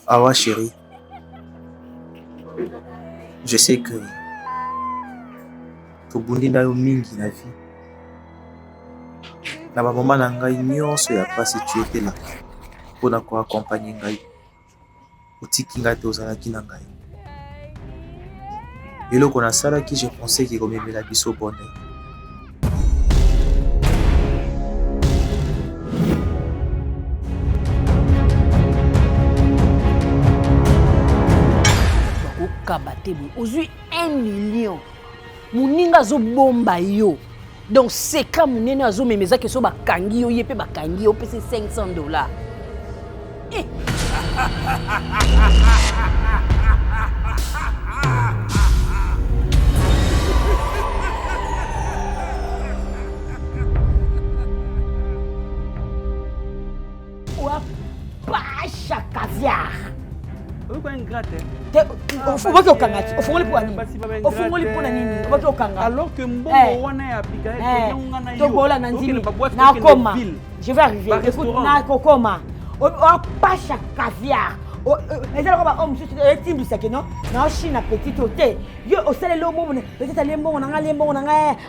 Awa chérie, je sais que tobundi na yo mingi na vie. Na ba mama na ngai nyonso ya pasi tu étais là mpona ko accompagner ngai. Otiki ngai te ozalaki na ngai. Eloko nasalaki je pensais ki komemela biso bonheur. Kabatebo ozwi 1 million moninga azobomba yo donc seka monene azomemezaki so bakangi yo ye mpe bakangi yo opesi $500 Pasha caviar. Oui, quoi, ingrate. Alors que je vais arriver. Écoute, nakokoma. Pasha caviar.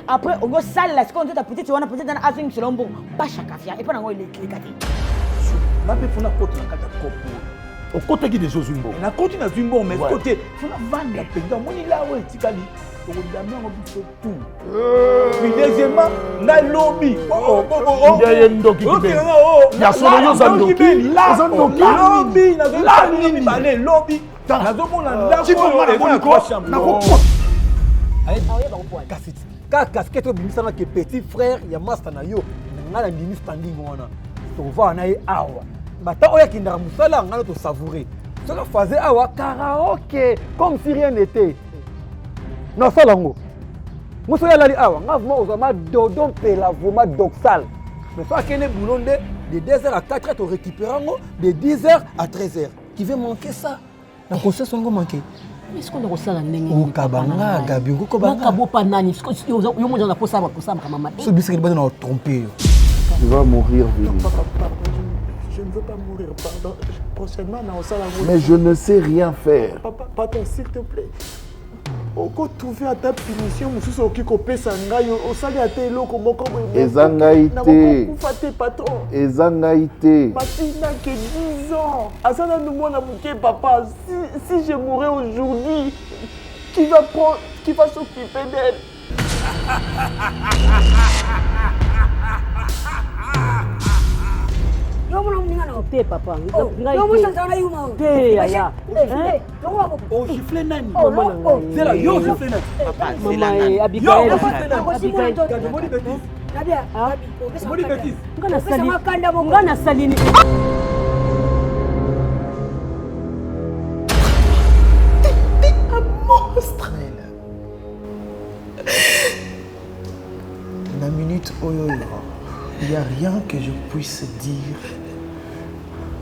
Après, on va saler la seconde, peut-être on a peut-être un azing selon bon. Pasha caviar. Et pas dans les clés. Na pe fona côté na kata kopo. Au côté qui des Zumbo. Na côté na Zumbo mais côté fona vendre pendant moni là ouais tikali. On dame on biso tout. Puis deuxièmement na lobby. Ya yendoki kibe. Ya solo yo zandoki. La zandoki. Lobby na lobby balé lobby. Na zomona ndako. Na ko chambre. Na ko. Aye ba ko kasiti. Ka casquette obimisana ke petit frère ya master na yo. Ngala ndimi standing wana. To va na ye awa. Bata oya kindara musala ngalo to savourer. Ce que faisait awa karaoké comme si rien n'était. Non salango. Musala lali awa ngavuma ozama dodon pe la voma doxal. Mais soit kene boulonde de 2h à 4h to récupérango de 10h à 13h. Qui veut manquer ça? La conscience on manquer. Est-ce qu'on doit ça ndenge ni kabanga gabingo ko banga kabo pa nani yo mo na ko saba mama. Ce bisque ba na tromper. Tu vas mourir, Vili. Je ne veux pas mourir, pardon. Prochainement, mais je ne sais rien faire. Pardon, s'il te plaît. Au cas trouver à ta punition, je suis qui copie sangai, au sali à tes locaux, mon comme Ezangaïté. Patron. Ezangaïté. Ma fille n'a que 10 ans. Asana nous mon amouké, papa. Si je mourais aujourd'hui, qui va s'occuper d'elle? Papa. Oh, gifle nani? C'est là, yo gifle nani? Maman, Abigail. Ngana salini. Monstre. La minute oyo, il n'y a rien que je puisse dire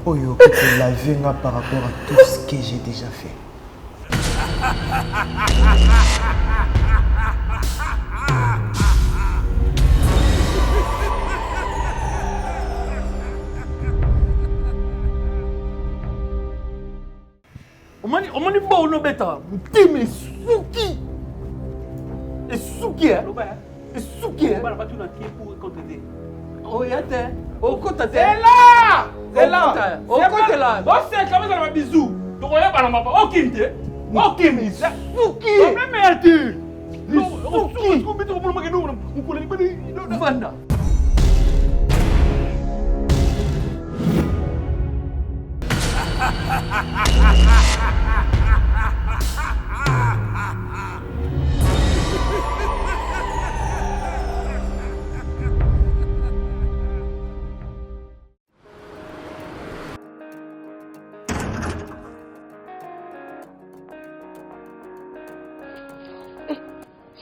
oyo qui te laver par rapport à tout ce que j'ai déjà fait. On m'a dit bon no beta. Tim Suki. Et Suki. Et Suki. Voilà, pas tout dans qui pour compter. Oh yate. Oh kota te. C'est là. C'est là. Oh côté là. Bon c'est comme ça un bisou. Donc on y a pas ma pas. OK te. OK mais Suki. Même merde. Suki. Ko bitu ko ma genu. Ko le bani vanda.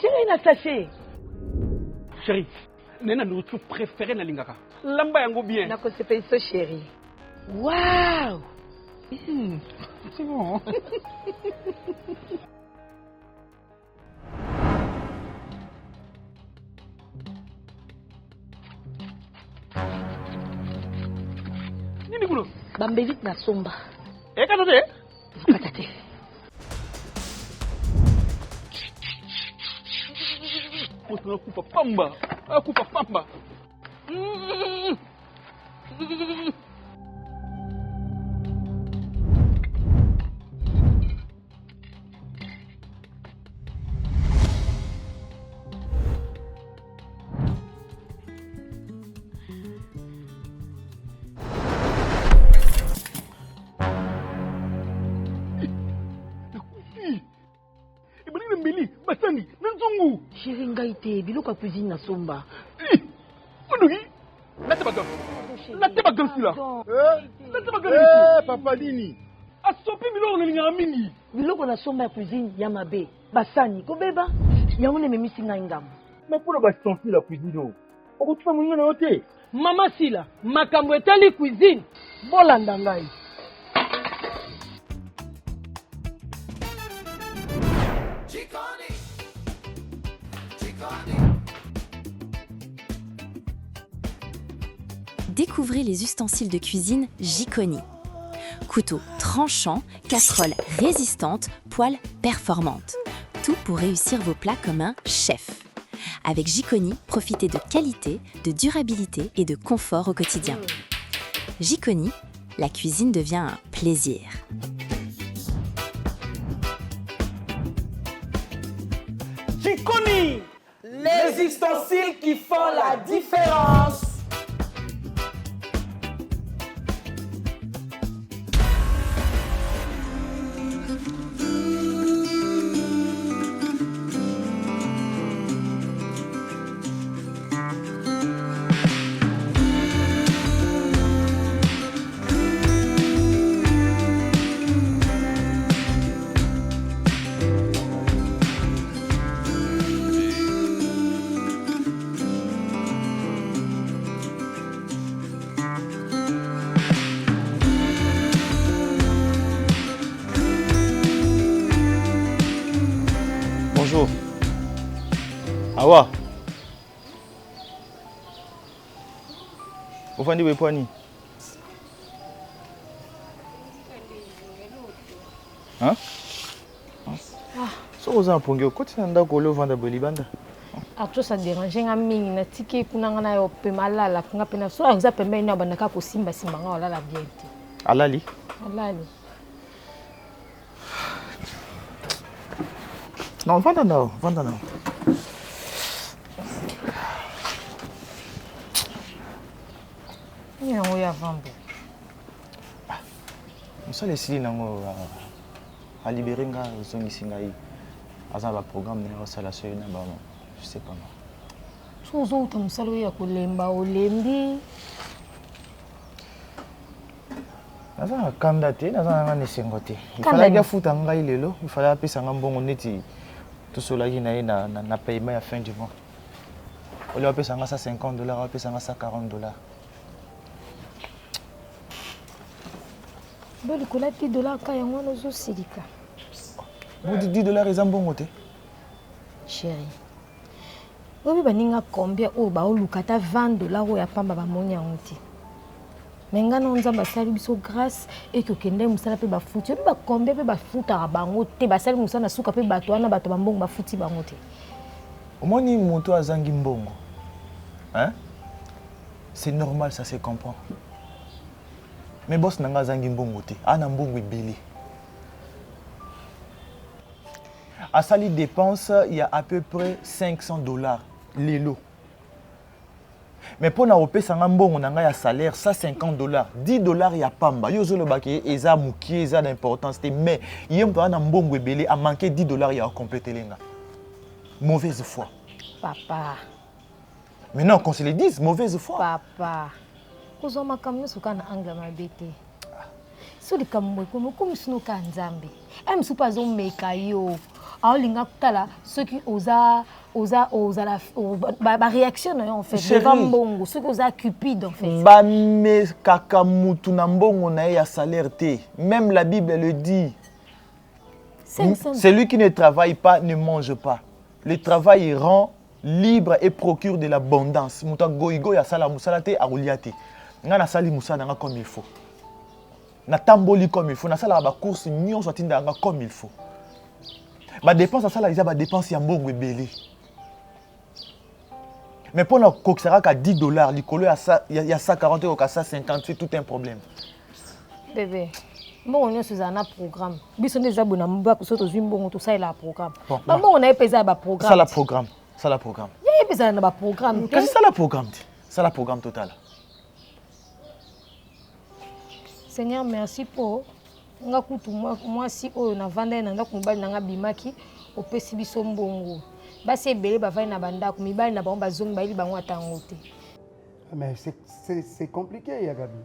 Chérie na sachet. Chérie, nena nourriture préférée na lingaka. Lamba yango bien. Na ko se fait ça chérie. Waouh. C'est bon. Nini kulo? Bambeli na somba. Et quand tu es? Patate. Coupa pamba. Coupa pamba. Chérie ngai te biloko ya cuisine na somba. Papa Dini. Asopi biloko na mingi. Biloko na somba ya cuisine ya mabe. Basani kobeba. Yango ne memisi ngai ngam. Mais pour la sentir la cuisine. On peut pas mourir dans l'hôtel. Mama Sila, makambo etali cuisine. Bolanda ngai. Découvrez les ustensiles de cuisine Jikoni. Couteau tranchant, casserole résistante, poêle performante. Tout pour réussir vos plats comme un chef. Avec Jikoni, profitez de qualité, de durabilité et de confort au quotidien. Jikoni, la cuisine devient un plaisir. Jikoni, les ustensiles qui font la différence. Bonjour. Awa. Ufandi wepwani? Hein? So oza mpongi okoti na ndako ole ovanda bolibanda? Actuellement ça dérange nga mingi na tiki kuna nga na yo pe malala nga pe na so exemple pembeni na bandaka ko simba nga wala la bien te. Alali? Alali. Non, vanda nao. Ni yango ya vambo. Mosala esili nango alibere nga ozongisi ngai aza ba programme na osala soyo na ba je sais pas. So zo uta mosala ya kolemba olembi. Naza kanda te, naza nga nesengo te. Il fallait que futa ngai lelo, il fallait apesa nga mbongo neti tosolaki na ye na paiement ya fin du mois. Oli apesa nga $50, apesa nga $40. Boli kola $10 ka yango no zo silika. Bodi $10 eza mbongo te. Chérie. Obi baninga combien o ba oluka ta $20 o ya pamba ba moni yango te. Menga no nzamba sali biso grâce et que kende musala pe ba futi ba combien pe ba futa bango te ba sali musala suka pe bato wana bato bambongo ba futi bango te. Omoni moto azangi mbongo. Hein? C'est normal, ça se comprend. Mais boss nanga azangi mbongo te. Ana mbongo ebele. À sali dépense, il y a à peu près $500 lelo. Mais pour na opesa nga mbongo na nga ya salaire $150, $10 ya pamba. Yo zo le baki eza mukie eza d'importance te mais yem pa na mbongo ebele a manqué $10 ya compléter lenga. Mauvaise foi. Papa. Maintenant qu'on se le dise, mauvaise foi. Papa. Kozo makamyo suka na angla mabete. So di kamwe ko comme sino ka nzambe. Em supa zo meka yo. Aolinga kutala ceux qui osa la réaction en fait devant mbongo ceux qui osa cupide en fait. Ba me kaka mutu na mbongo na ya salaire te. Même la Bible le dit. Celui qui ne travaille pas ne mange pas. Le travail rend libre et procure de l'abondance. Muta goigo ya sala musala te arulia te. Nga na sali musala nga comme il faut. na tamboli comme il faut na sala ba course nyonso atindanga comme il faut ba dépense sala isa ba dépense ya mbongo ebele mais pour na kokisaka ka $10 likolo ya 140 ou 150 c'est tout un problème bébé mbongo nyonso eza na programme biso nde eza bona mbako so tozwi mbongo tosalela programme mbongo na ye mpe eza ba programme sala programme ye mpe ezala na ba programme kasi sala programme total. Seigneur, merci pour nga kutu mwasi oyo na vanda ye na ndako mobali na nga bimaki opesi biso mbongo basi ebele bavai na bandako mibali na bango bazongi bayeli bango ata yango te. Mais c'est compliqué Yagabi.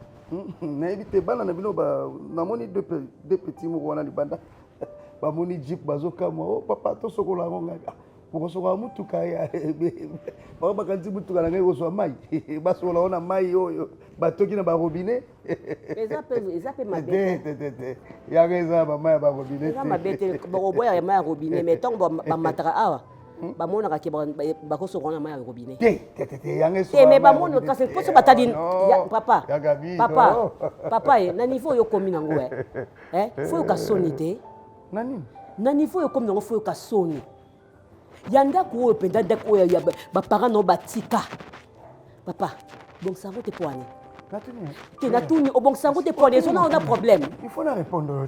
Nayebi te bana na bino namoni deux petits moko wana libanda bamoni jeep bazokama o papa tosokola yango ngaka pokosokola mutuka ya bao bakanzi mutuka na ngai kozwa mai basokola wana mai oyo batoki na barobine eza pe mabe te yaka eza bamai ya barobine eza mabe te bakoboya ya mai ya robine mais ntango bamataka awa bamonaka ke bakosokola na mai ya robine te mais bamoni kasi poso batali papa na niveau oyo okomi nango fo yoka soni te na niveau oyo okomi nango fo yoka soni ya ndako oyo mpenza ndako oyo ya baparent na batika papa bongisa yango te po ane te natuni obongisa yango te po ane ezona ona problème il faut na répondre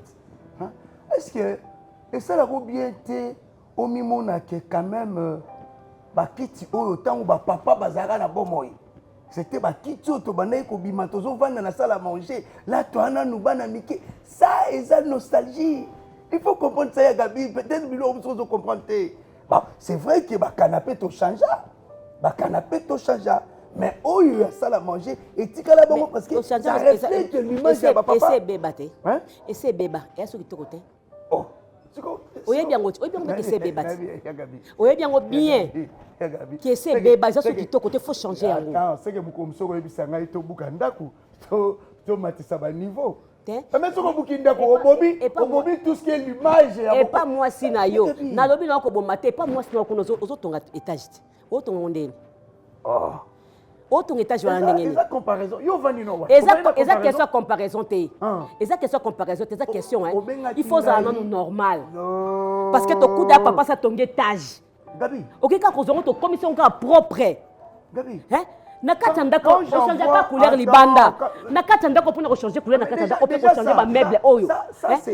est-ce que esalaka bien te omimonake quand même bakiti oyo ntango bapapa bazalaka na bomoi c'était bakiti oyo tobandaki kobima tozovanda na salle à manger là toananu bana mike ça eza nostalgie il faut comprendre ça Yagabi peut-être bilo ozo comprendre te. Bon, c'est vrai que le canapé to change, mais oh il y a ça à manger et tu là bon parce que ça reflète l'image de papa. Essaye bébé te. Hein? Essaye bébé. Et est-ce que tu côté? Oh. Oye bien go, oye bien que c'est bébé. Oye bien go bien. Que c'est bébé, ça ce qui to côté faut changer en gros. Attends, c'est que beaucoup msoko ebisanga to bukandaku to matisa ba niveau. Mais ce que vous tout ce qui est l'image. Et pas moi si na yo. Na lobi na ko bomate, pas moi si na ko ozo tonga étage. O tonga ndeni. Oh. O tonga étage wana ndeni. Eza comparaison. Yo vandi no wa. Eza question comparaison te. Eza question comparaison, eza question hein. Il faut ça non normal. Parce que to kuda papa ça tonga étage. Gabi. OK ka ko zongo to commission ka propre. Gabi. Hein? Nakata ndako on change pas couleur libanda nakata ndako pour changer couleur nakata ndako pour changer ba meuble oyo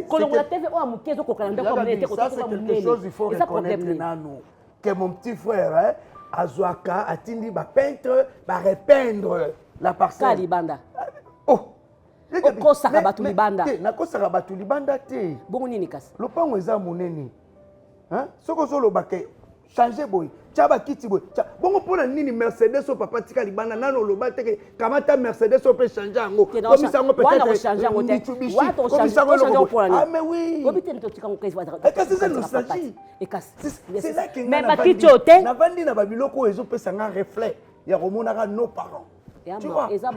kolongo la TV o amukezo ko kala ndako mene te ko ça c'est quelque chose il faut reconnaître nanu que mon petit frère Azwaka atindi ba peintre ba repeindre la parcelle libanda oh ko saka batu libanda na ko saka batu libanda te bongo nini kasi lopango eza monene hein soko zo lobake changer boy chaba kiti boy bongo pona nini Mercedes au papa tika libana nano loba teke kamata Mercedes au peut changer yango comme ça on peut être changer yango te comme ça on ah mais oui obite nto tika ngokezi wa kasi c'est nostalgie et kasi c'est là que mais ba kiti te na vandi na ba biloko ezo pesa nga reflet ya komonaka nos parents tu vois eza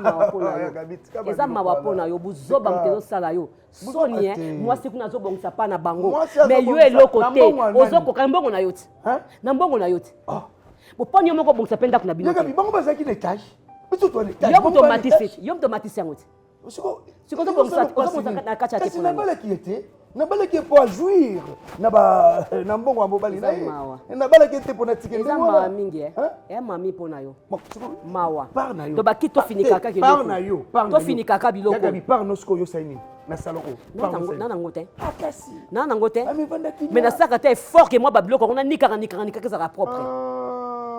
mawa pona yo buzoba mtezo sala yo soni moi siku nazo bongisa pa na bango mais yo eloko te ozoko ka mbongo na yote na mbongo na yote bo poni moko bongisa penda kuna bino Yagabi bango bazaki na étage biso to na étage yo automatique yango te siko to bongisa na kacha te pona bala qui était na bala qui pour jouir na mbongo ya mobali na bala qui était pour na tikende eza mawa mingi mami pona yo mawa to baki to finika kaka par na yo to finika kaka biloko Yagabi par nosko yo saini na saloko nana ngote akasi nana ngote mais na saka te fort que moi ba biloko on a nika za propre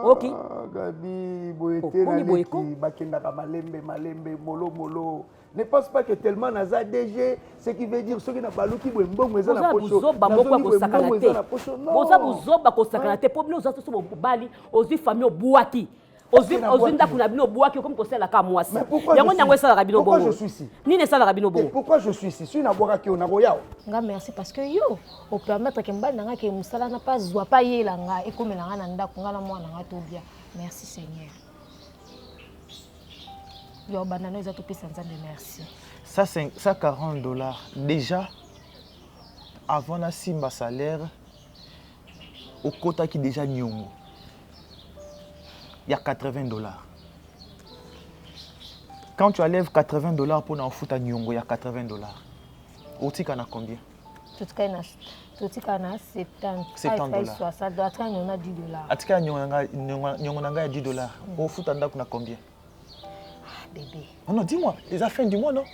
OK Gabi boyete na leki bakenda ka malembe molo ne pense pas que tellement naza DG ce qui veut dire ceux qui na baluki boy mbongo eza na pocho boza buzoba ko sakana te po bino zato so bali ozi famille obuaki ozi ndako na bino obuaki comme kosela ka mwasi yango nyango esala bino bongo pourquoi je suis ici nini esala bino bongo pourquoi je suis ici si na boka ki ona royao nga merci parce que yo au permettre que mbali nanga ke musala na pas zwa pa yela nga ekomela nga na ndako nga na mwana nga to bien merci Seigneur. Yo banana ils ont tout payé sans merci. Ça $140 déjà avant la simba salaire au quota qui déjà nyongo. Il y a $80. Quand tu enlèves $80 pour en foutre à nyongo, il y a $80. Otika na combien? Totika na 70. 70 $. 60 $. Atika nyona 10 $. Atika nyongo nanga ya 10 $. Au foot anda kuna combien? Bébé. Oh non, dis-moi, les affaires du mois non?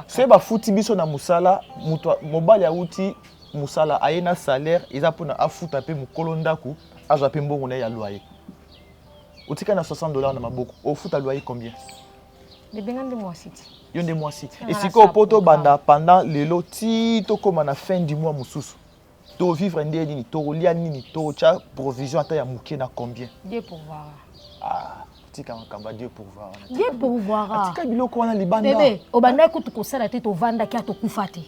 C'est ba fouti biso na musala, mobali ya uti musala ayena salaire, eza pona afuta pe mukolo ndaku, azwa pe mbongo na ya loyer. Otika na 60 $ na maboko. Au foot a loyer combien? Bébé ngande moi city. Yonde moi si. Et si ko poto banda pendant le loti to comme na fin du mois mususu. To vivre ndé nini, to lia nini, to cha provision ata ya muke na combien? Dieu pour voir. Ah, tika makamba Dieu pour voir. Dieu pour voir. Tika biloko wana libanda. Bébé, obanda ekutu ko sala te to vanda ki ato kufate.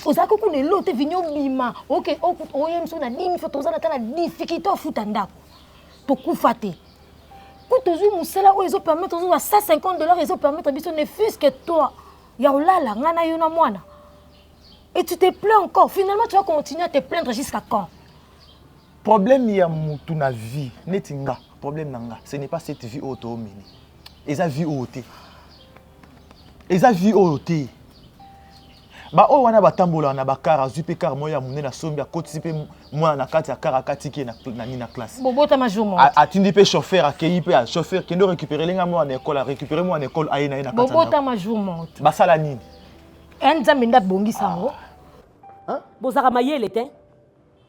Ozako ko ne lote vinyo bima. OK, oyemso na 10 fois tozana ta na difficulté futa ndako. To kufate. Quand tu as un salaire, ils ont permis de 150 $, ils ont permis de ne fût que toi. Yaoulala, ngana yona mwana. Et tu te plains encore. Finalement, tu vas continuer à te plaindre jusqu'à quand? Problème il y a mutu na vie, netinga. Problème nanga, ce n'est pas cette vie auto mini. Eza vie auto. Eza vie auto. Ba o wana batambola na bakara zupe kar moya munene na sombi akoti pe moi na kati ya kara katiki na classe. Bobota majomo. Atindi pe chauffeur akei pe chauffeur kendo récupérer lenga moi na école, récupérer moi na école ayena na kati. Bobota majomo. Basala nini? Enza minda bongi sango. Hein? Bozara mayele te.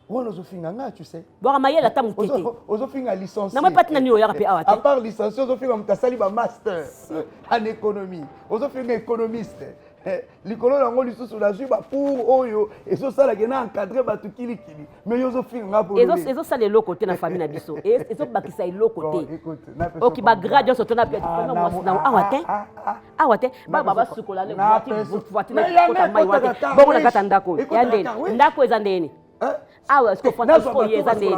On a fait un tu sais. Bozara mayele ta mutete. On a fait une licence. Na moi pas tina ni oyara pe awate. À part licence, on a fait un tasali ba master en économie. On a fait un économiste. Likolo nango lisusu na zui ba pour oyo ezo sala ke na encadrer batu kili mais yozo finga po ezo sala le côté na famille na biso ezo bakisa le côté oki ba grade so tona pe na mwasi na awate baba sukola le voiture na kota mai wate bongo na kata ndako ya ndeni ndako eza ndeni awa est-ce que fanta ko yeza ndeni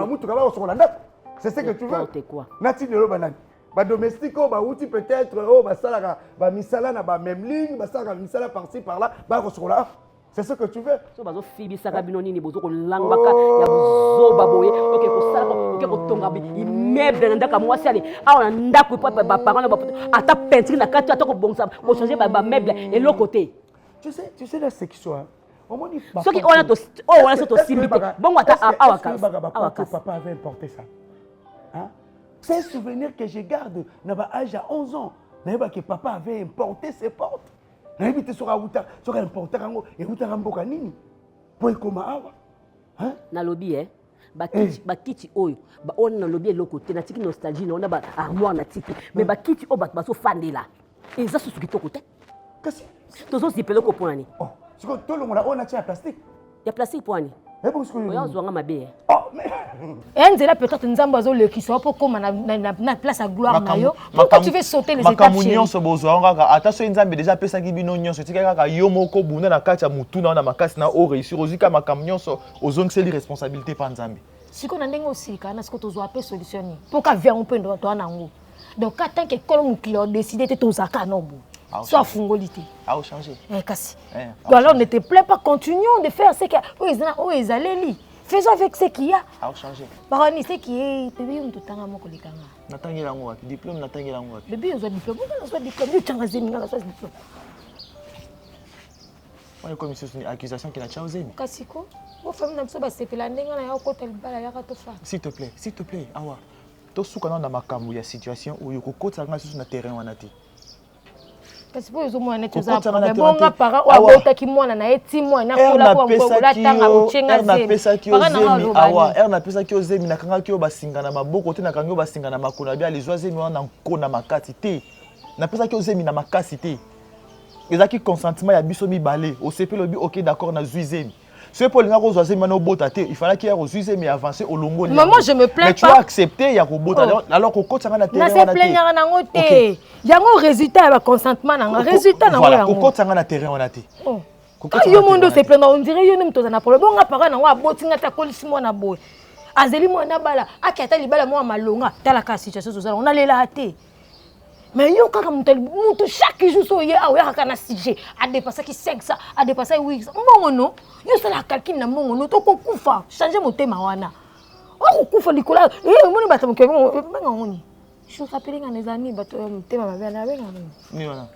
c'est ce que tu veux quoi nati le banani ba domestique ba outil peut-être ba salaka ba misala na ba même ligne ba salaka misala par-ci par-là ba kosola c'est ce que tu veux so bazo fibi saka bino nini bozo ko langaka ya bozo baboye OK ko sala ko ko tonga bi immeuble ndaka mwasi ali awa ndako pa ba parents ba ata peinture na kati ata ko bonsa ko changer ba meuble et l'autre côté tu sais la section on m'a dit ce qui on a to on a to simbi bon ata awa papa avait importé ça hein. C'est un souvenir que je garde. À l'âge à 11 ans, que papa avait importé ses portes. Il était sur un importé et il a nini. Pour comment avoir. Hein? Na lobby hein. Bakiti oyo. Ba on na lobby l'autre côté na tiki nostalgie on a ba armoire na tiki. Mais bakiti o ba so fandela. Et ça sous kitoko côté. Qu'est-ce? Tozo zipelo ko point ni. Oh, c'est que tout le monde on a tia plastique. Ya plastique point ni. Mais parce que oyo zwanga mabe. Oh mais Enzela peut-être nzambo azo le kiso pour comme na place à gloire na yo. Pourquoi tu veux sauter les étapes? Makamunyon so bozo ngaka attention nzambe déjà pesa ki bino nyonso tika kaka yo moko bunda na kati ya mutu na makasi na o réussir ozika makamunyon so ozongiseli responsabilité pa nzambe. Siko na ndengo sika na siko tozo apé solution ni. Pour ka vient on peut ndo to nango. Donc tant que comme client décider te tozaka nombo. Soit fungolité. A changer. Kasi. Alors ne te plaît pas, continuons de faire ce que ils allaient. Faisons avec ce qu'il y a. A changer. Baroni ce qui est bébé on totanga moko lekanga. Natangela ngo wapi? Diplôme natangela ngo wapi? Bébé on a diplôme, on a diplôme, tu tanga zemi ngaka so diplôme. On est commission sur une accusation qui n'a pas osé. Kasiko, vos familles n'ont pas sepelé ndenga na ya kota libala ya to fa. S'il te plaît, awa. To suka na makambo ya situation où yoko kota nga sur na terrain wana te. Parce que vous avez des enfants, mais bon, mes parents ont été mwana na eti mwana kola kwa mkola tanga uchenga zemi. Na pesa ki ozemi na kanga ki obasinga na maboko te na kanga obasinga na makona bia les oiseaux wana nkona makasi te. Na pesa ki ozemi na makasi te. Ezaki consentement ya biso mibale, o sepe lobi OK d'accord na zuizemi. C'est pour les gens qui ont été il fallait qu'il y ait refusé mais avancer au longo. Mais moi je me plains pas. Mais tu as accepté il y a robota alors qu'on compte ça na terrain. Na se plaindre na ngote. Yango résultat ya consentement na résultat na voilà, on compte ça na terrain on a été. Yo mondo se plaindre on dirait yo nimto na problème. Bonga parent na wa botinga ta kolisi mwana boy. Azeli mwana bala akata libala mwa malonga tala ka situation sociale on allait la té. Mais yo quand mutu chaque jour so ye awe kana sije a dépasser qui 5 ça a dépasser 8 mbongo no yo sala calcul na mbongo no to ko kufa changer motema wana o kufa likola moni bato mke mbongo ngoni je rappelle ngane zani bato motema mabe na benga ni wana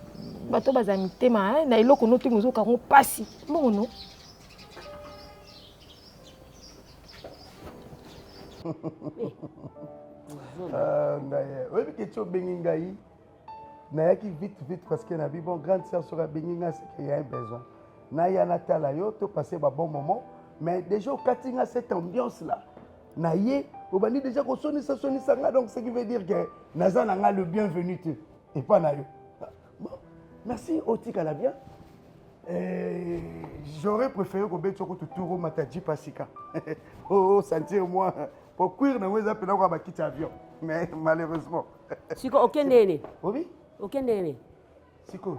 bato baza mitema na eloko no te mozoka ngo pasi bongo no oyebi question obengi ngai nayaki vite parce que nabi bon grande sœur soki abengi ngai c'est qu'il y a un besoin naya natala yo topase babon moment mais déjà okati nga cette ambiance là naye obandi déjà kosonisa nga donc ce qui veut dire que naza na nga le bienvenu te et pas na yo bon merci otikala bien j'aurais préféré kobeti soko tuturo mataji pasika sentir moi pour cuire na weza pena kwa bakiti avion mais malheureusement siko okendene oui okendene siko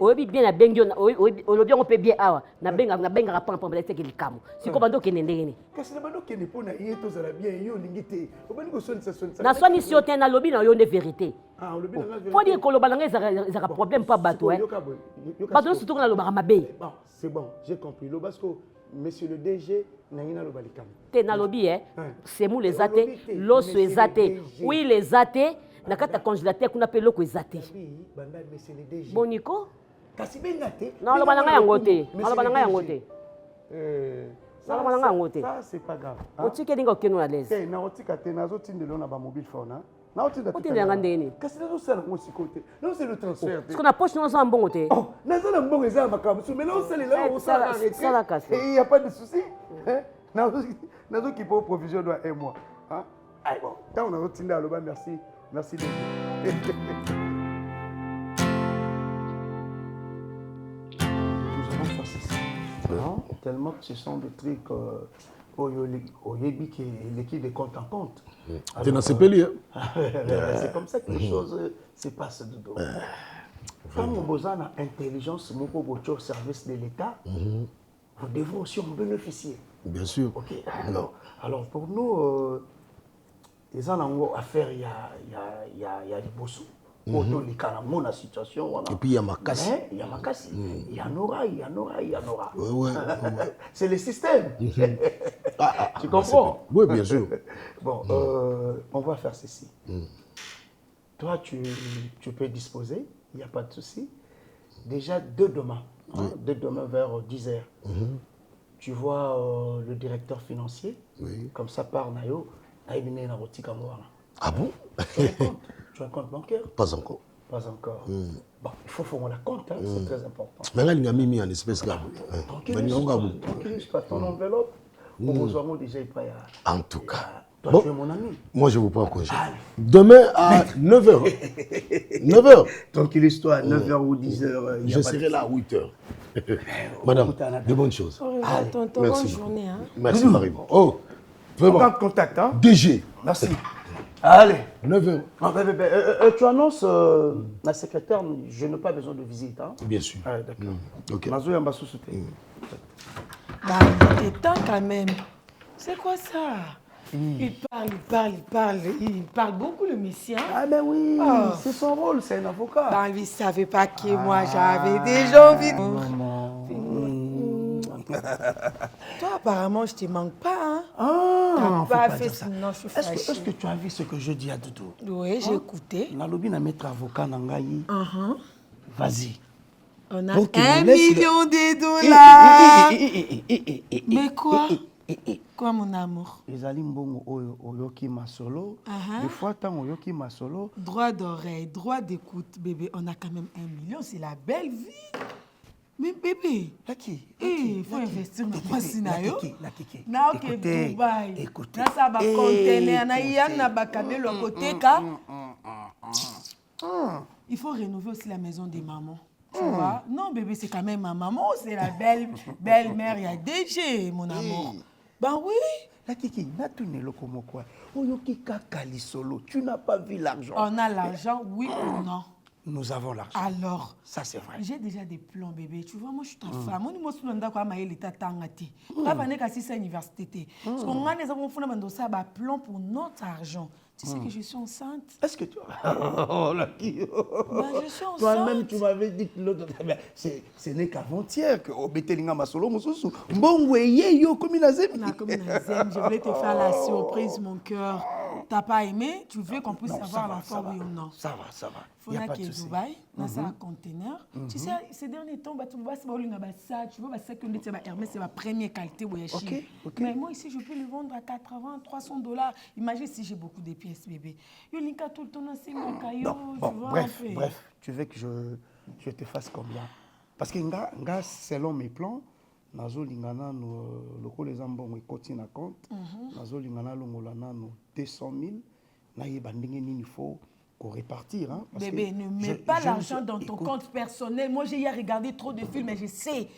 oyebi bien nabengi olobi yango mpe bien awa nabengaka mpona eteke likamu siko bando okende ndenge nini kasi na bando okende mpo na ye tozala bien ye olingi te obandi kosonisa naswanisi yo te nalobi na yo nde vérité mpo di koloba na ngai ezaka problème mpo bato bato nyonso toko nalobaka mabe c'est bon j'ai compris loba siko monsieur le DG nangi naloba likamu te nalobi semule eza te loso eza te huile eza te na kati ya congélateur kuna mpe eloko eza te boniko kasi benga te naloba na ngai yango te naloba na ngai yango te naloba na ngai yango te ça c'est pas grave otiki ndenge okende na lese te na otika te nazotindelo na bamobile phone otindelanga ndeni kasi nazosala yango siko te naosala le transfert te siko na poche naosala mbongo te naza na mbongo eza ya makambo so mais naosalela osalaka se il y a pas de souci nazokipa provision doit un mois bon ntango nazotinda aloba merci merci beaucoup. Nous allons faire ceci. Tellement que ce sont des trucs qui l'équipe de compte en compte. C'est dans ce pays. C'est comme ça que les choses se passent dedans. Quand on a besoin d'intelligence, au service de l'État, vous devez aussi en bénéficier. Bien sûr. Ok. Alors pour nous, les gens affaire il y a des bossous auto les canaux la situation voilà. Et puis il y a Makassi il y a Makassi il y en aura ouais. C'est le système tu comprends oui bien sûr bon on va faire ceci toi tu peux disposer il n'y a pas de souci déjà dès demain vers 10h tu vois le directeur financier comme ça par Nayo. Ah bon? Tu as un compte bancaire? Pas encore. Pas encore. Bon, il faut faire la compte, c'est très important. Mais là, il y a mis en espèce là. Tranquille-toi, ton enveloppe. On vous a déjà pas. En tout cas. Toi, tu es mon ami. Moi, je vous prends congé. Demain à 9h. 9h. Tranquille-toi, 9h ou 10h. Je serai là à 8h. Madame, de bonnes choses. Bonne journée. Merci, Marie. Oh! Vraiment. On contact, hein? DG. Merci. Allez. 9h. Tu annonces la secrétaire, je n'ai pas besoin de visite. Hein? Bien sûr. Ah, d'accord. Ok. Il est temps quand même. C'est quoi ça? Il parle beaucoup le monsieur. Ah ben oui, c'est son rôle, c'est un avocat. Ben, il ne savait pas que moi j'avais déjà envie de... Toi, apparemment, je ne te manque pas. Hein? T'as pas fait sinon je suis fâchée. Est-ce que tu as vu ce que je dis à Doudou? Oui, j'ai écouté. Nalobi na mettre avocat Nangaï. Vas-y. On a donc, 1 million de dollars. Mais quoi? Quoi, mon amour? Les alimbongo oyoki masolo. Des fois, tant oyoki masolo. Droit d'oreille, droit d'écoute, bébé. On a quand même 1 million, c'est la belle vie. Mais bébé, il faut investir dans le scénario. Écoutez, écoutez. Il faut rénover aussi la maison des mamans. Tu vois? Non, bébé, c'est quand même ma maman, c'est la belle-mère, il y a DG, mon amour. Ben oui. La Kiki, tu n'as pas vu l'argent. On a l'argent, oui ou non? Nous avons l'argent. Alors, ça c'est vrai. J'ai déjà des plans, bébé. Tu vois, moi je suis ta femme. Moi, je suis ta femme. Je suis ta femme. Parce qu'on a des plans pour notre argent. Tu sais que je suis enceinte. Est-ce que tu... Oh, Lucky. Je suis enceinte. Toi-même, tu m'avais dit que l'autre... Ce n'est qu'avant-hier que Obetelinga Masolo Mosusu. Yo, comme je voulais te faire la surprise, mon cœur. T'as pas aimé? Tu veux qu'on puisse savoir l'enfant, oui ou non? Ça va, ça va. Il faut qu'il y ait Dubaï, dans un conteneur. Tu sais, ces derniers temps, tu vois, tu vois, ça que Hermès, c'est ma première qualité. Mais moi, ici, je peux le vendre à 80, 300 $. Imagine si j'ai beaucoup de pièces, bébé. Yolinka tout le temps, c'est mon caillot. Bref, tu veux que je te fasse combien? Parce que selon mes plans, nazo lingana le ko les ambons et continue à compte. Nazo lingana longolana no 200 000. Na yeba ndenge nini faut qu'on répartir. Hein, bébé, ne mets pas l'argent dans ton compte personnel. Moi, j'ai hier regardé trop de films et je sais.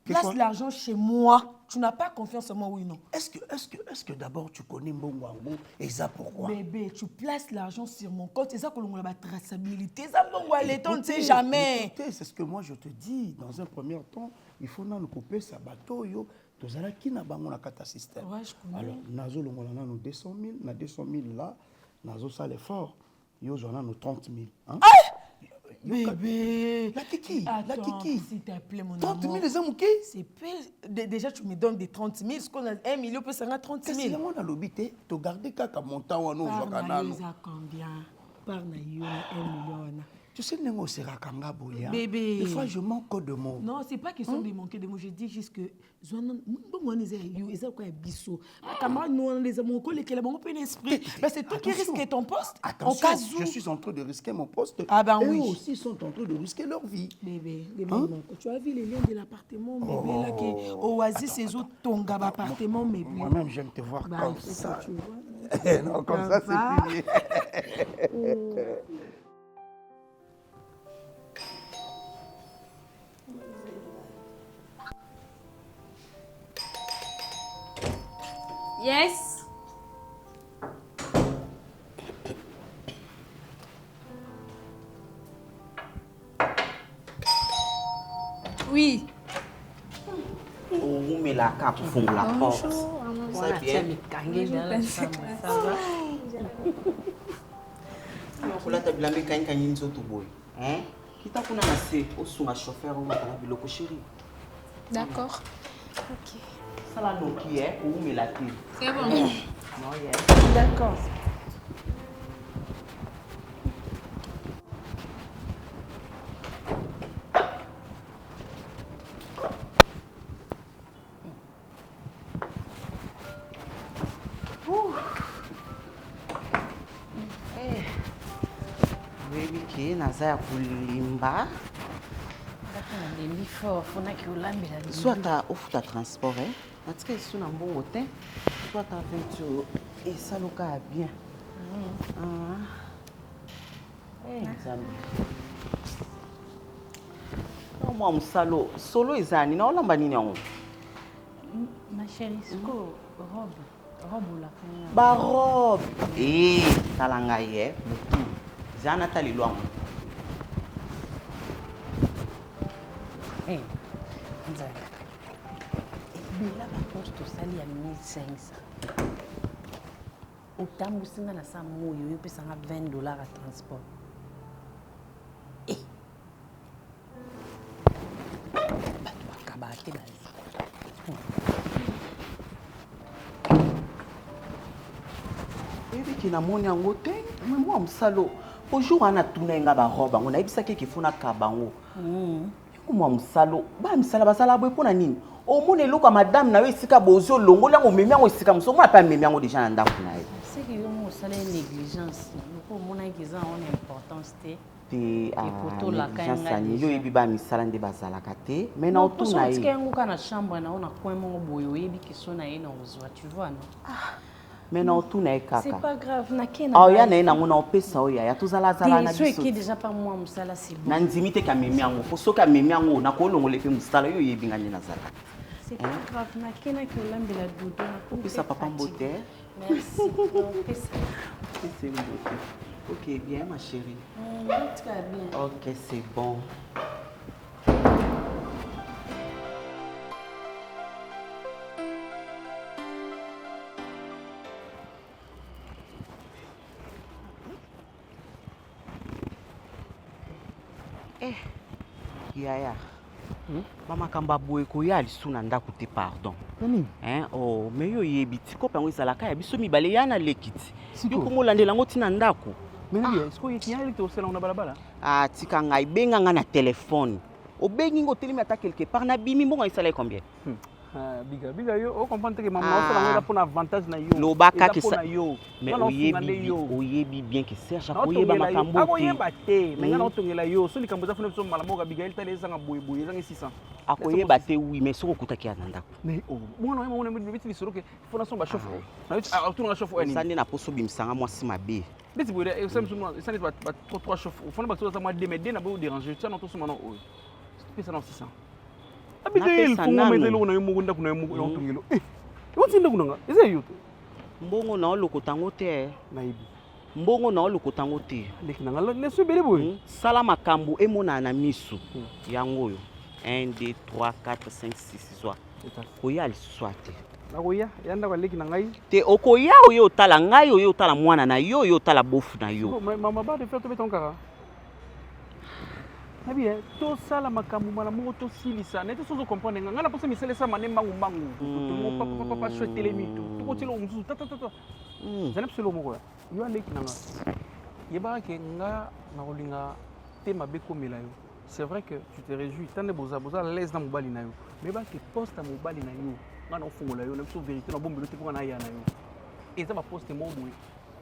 Place l'argent chez moi. Tu n'as pas confiance en moi, oui ou non? Est-ce que d'abord tu connais Mbongo et ça pourquoi? Bébé, tu places l'argent sur mon compte. C'est ça que l'on a la traçabilité. Ça, Mbongo, on ne sait jamais. Écoutez, c'est ce que moi je te dis. Dans un premier temps, il faut nous couper sa bateau. Tous les qui n'a pas mon carte système. Ouais, je connais. Alors, nazo longolana nous 200 000. Na 200 000 là, nazo ça l'effort. Yo j'en ai nous 30 000. Hein? Bébé, la kiki, s'il te plaît, mon 30 000 les amours. C'est déjà tu me donnes des 30 000, ce qu'on a 1 million peut s'en 30 000. C'est on a l'obité, tu garder kaka montant ou non, combien? Par na yo 1 million. Tu sais, Nengo sera kanga boya. Bébé. Des fois, je manque de mots. Non, c'est pas question de manquer de mots. Je dis juste que Zoanon, bon, ils ont quoi bisso. Ma camarade, nous, on les a mon collègue qui a bon plein esprit. Mais c'est toi qui risques ton poste. Attention, je suis en train de risquer mon poste. Ah ben oui. Eux aussi sont en train de risquer leur vie. Bébé, tu as vu les liens de l'appartement, bébé, là, qui Oasis, c'est autres ton appartement, bébé. Moi-même, j'aime te voir comme ça. Tu vois. Non, comme ça, c'est fini. Yes. Oui. On met la carte pour fondre la porte. Ça bien. Là, tu as blâmé quand il y a tout boy. Hein? Qui t'a qu'on a assez au son à chauffeur ou à la ville chérie. D'accord. Ok. Ça là donc qui est ou met la clé. C'est bon. Non, d'accord. Baby qui naza ya kulimba. Soit tu as offre ta transport, hein? Parce que si tu as un bon hôtel, soit tu as aventure et ça le cas bien. Non, moi, salo, solo izani, na olamba nini yango? Ma chérie, c'est quoi robe là? Ba robe. Talanga ye, mutu. Zana tali loango. Là, par contre, tout ça, il y a 1500. Au temps où c'est dans la salle, il y a $20 à transport. Baby qui n'a moni en côté, mais moi msalo. Aujourd'hui on a tourné nga ba robe, on a ibisaki ki funa kabango. Moi msalo, ba msala basala boy pona nini? O mone loka madame na we sika bozo longo lango memi yango sika mso moi pas memi yango déjà na ndako na ye. C'est que yo mo sala négligence. Ko mona kiza on importance te. Poto la kanga yo yebi ba misala nde bazala kate, mais na otuna ye. Parce que yango kana chambre na ona coin mo boyo yebi kisona ye na ozwa, tu vois non? Mais na otuna ye kaka. C'est pas grave, na kena. Ah ya na ye na ngona opesa oya ya tozala zala na biso. C'est qui déjà pas moi musala c'est bon. Na nzimite ka memi yango, fo soka memi yango na ko longo lefe musala yo yebi ngani na zala. C'est pas grave, na kena ki olambe la dodo na ko. Opesa papa mbote. Merci. Opesa. C'est mbote. Ok, bien ma chérie. Très bien. Ok, c'est bon. Yaya. Bamakamba boye koya lisu na ndako te pardon. Oh, mais yo yebi tiko pango ezalaka ya biso mibale yana lekiti. Yo komolandela ngo tina ndako. Mais est-ce que y a été au salon na balabala? Ah, tika ngai benga nga na téléphone. Obengi ngo telemi ata quelque part na bimi mbongo isala combien? Biga yo o comprendre que maman o salon pour avantage na yo. Lobaka ke sa yo. Mais oyebi bien que Serge a koyeba makambo. Akoyeba te, mais nga otongela yo, so likambo za funa biso malamu ga Bigail tale ezanga boyeboye ezanga 600. Akoyeba te oui, mais soko kutaki ya ndako. Mais mwana mwana mbiti bisoro ke funa so ba chauffeur. Na biti autour chauffeur ani. Sande na poso bimsanga mwasi mabe. Biti boye e sam sunu sande ba trois chauffeur. Funa ba so za moi mais na ba déranger, tu as non tout suma non o. C'est ça non 600. Abigail funga mezelo na yo mugunda kuna yo mugunda. Wotsinda kunanga. Eze yo. Mbongo na olokotango te naibi. Mbongo na olokotango te. Lekinanga leso bele boy. Sala makambo emona na misu. Yango yo. 1 2 3 4 5 6 soir. Koya lisuate. Nakoya yanda kwa leki na ngai. Te okoya oyo tala ngai oyo tala mwana na yo yo tala bofu na yo. Maman ba de faire tomber ton kara. Nabi to sala makambo malamu to silisa nete sozo comprendre nga na posa misele sa mane mangu mangu. To papa chouette les mitu. To ko tilo musu ta. Zana pselo moko. Yo leki na nga. Yeba ke nga na kolinga te mabe komela yo. C'est vrai que tu te réjouis tant de boza l'aise na mobali na yo. Mais ba ke poste na mobali na yo. Nga na ofungola yo na so vérité na bombe te ko na ya na yo. Eza ba poste mo boye.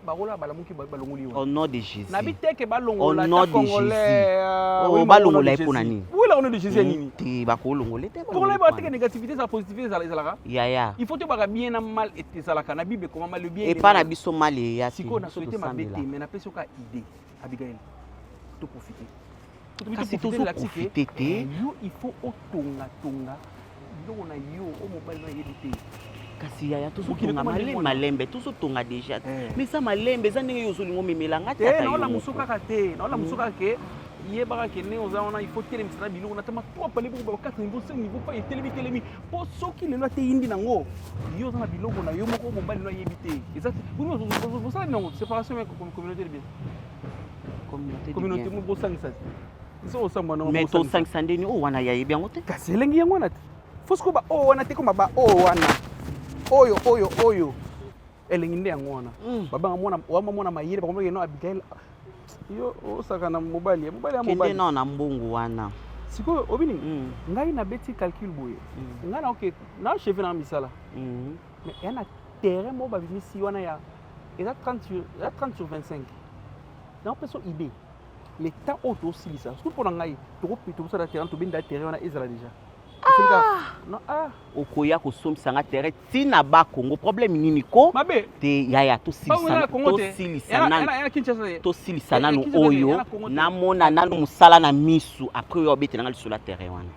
Barola balamuki balongoli yo. Au nom de Jésus. Nabi teke balongola ta congolais. Oh balongola pour nani? Oui la au nom de Jésus nini? Te ba ko longola te. Pour la ba teke négativité sa positivité ezalaka. Yaya. Il faut te ba bien na mal et ezalaka na Bible comment mal le bien. Et pas na biso mal ya. Siko na souhaiter ma bête mais na peso ka idée Abigail. To profiter. Kasi to profiter te. Yo il faut otonga tonga. Donc na yo o mobile na yebite. Kasi yaya tozotonga malembe tozotonga déjà mais ça malembe eza ndenge yo ozolingo memelanga te ata yo na musuka ka te na la musuka ke yebaka ke ne oza wana il faut tele misala biloko na tama trois pale bo 4 niveau 5 niveau pas telemi po soki lelo te indi nango yo oza na biloko na yo moko mobali na yebite exact vous savez non séparation mais communauté de bien communauté mo bo sangisa so osamba na mais to 500 ndeni o wana ya yebi yango te kasi elengi yango na te fosko ba o wana te ko ba o wana oyo elengi nde yango wana babanga mwana mayele bakomaki no Abigail yo osaka na mobali ya mobali kende na mbongo wana sikoyo obini ngai na beti calcul boye ngai na oke na cheve na misala mais ya na terrain mo babimisi wana ya eza 30 sur 25 na peso idée le temps oyo tosilisa surtout mpona ngai tokosala terrain tobenda terrain wana ezala déjà okoya kosomisa nga terrain tina ba Congo problème nini ko te yaya tosilisa nanu oyo namona nanu musala na misu après oyo obetela nga liso la terrain wana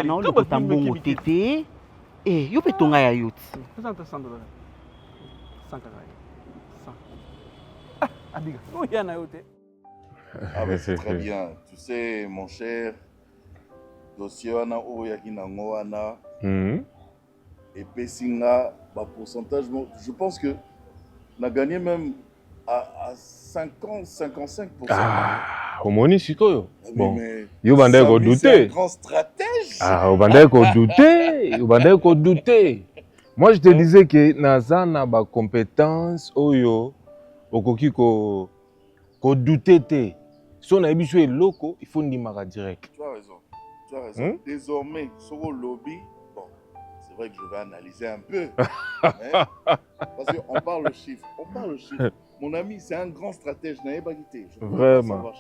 naolokota mbongo tete yo mpe tonga ya yo ti Ah mais c'est très bien. Tu sais mon cher, dossier wana oyaki nango wana epesinga ba pourcentage je pense que na gagné même à 50-55%. Omoni sikoyo bon yo bandai ko douter grand stratège bandai ko douter moi je te disais que nazana ba compétence oyo okoki ko douter te so na biso eloko il faut ndimaka direct. Tu as raison. Désormais, sur le lobby, bon, c'est vrai que je vais analyser un peu. Parce qu'on parle le chiffre. Mon ami, c'est un grand stratège. Je n'avais pas quitté. Vraiment.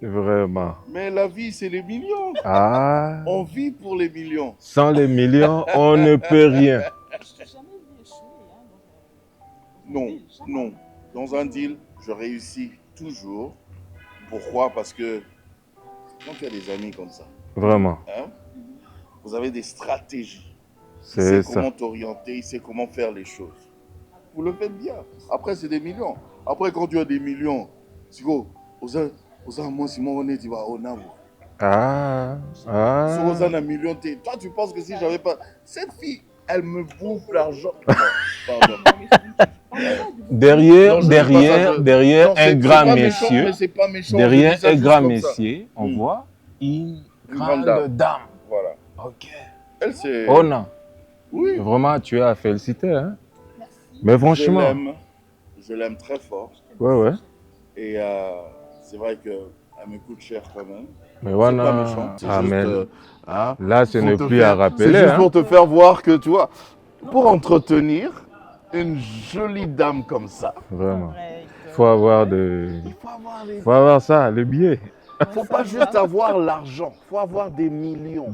Vraiment. Mais la vie, c'est les millions. On vit pour les millions. Sans les millions, on ne peut rien. Non. Dans un deal, je réussis toujours. Pourquoi? Parce que quand tu as des amis comme ça, vraiment, vous avez des stratégies. C'est il sait comment t'orienter, il sait comment faire les choses. Vous le faites bien. Après, c'est des millions. Après, quand tu as des millions, c'est quoi? Moi, si mon honnête, tu vas au Namo. Si on a un million, toi, tu penses que si j'avais pas. Cette fille, elle me bouffe l'argent. Pardon. Derrière Non, un grand messieur, mais c'est pas méchant, derrière je dis ça un juste grand comme messier, ça. on voit une grande grande dame. Voilà. Ok. Elle, c'est... Oh non. Oui. Vraiment, tu es à féliciter. Hein? Mais franchement. Je l'aime très fort. Ouais. Et c'est vrai qu'elle me coûte cher quand même. Mais voilà. C'est pas méchant. Ah, mais hein, là, ce n'est plus à rappeler. C'est juste hein? pour te faire voir que, tu vois, pour entretenir une jolie dame comme ça. Vraiment. Il faut avoir faut avoir ça, le billet. Il ne faut pas juste avoir l'argent, il faut avoir des millions.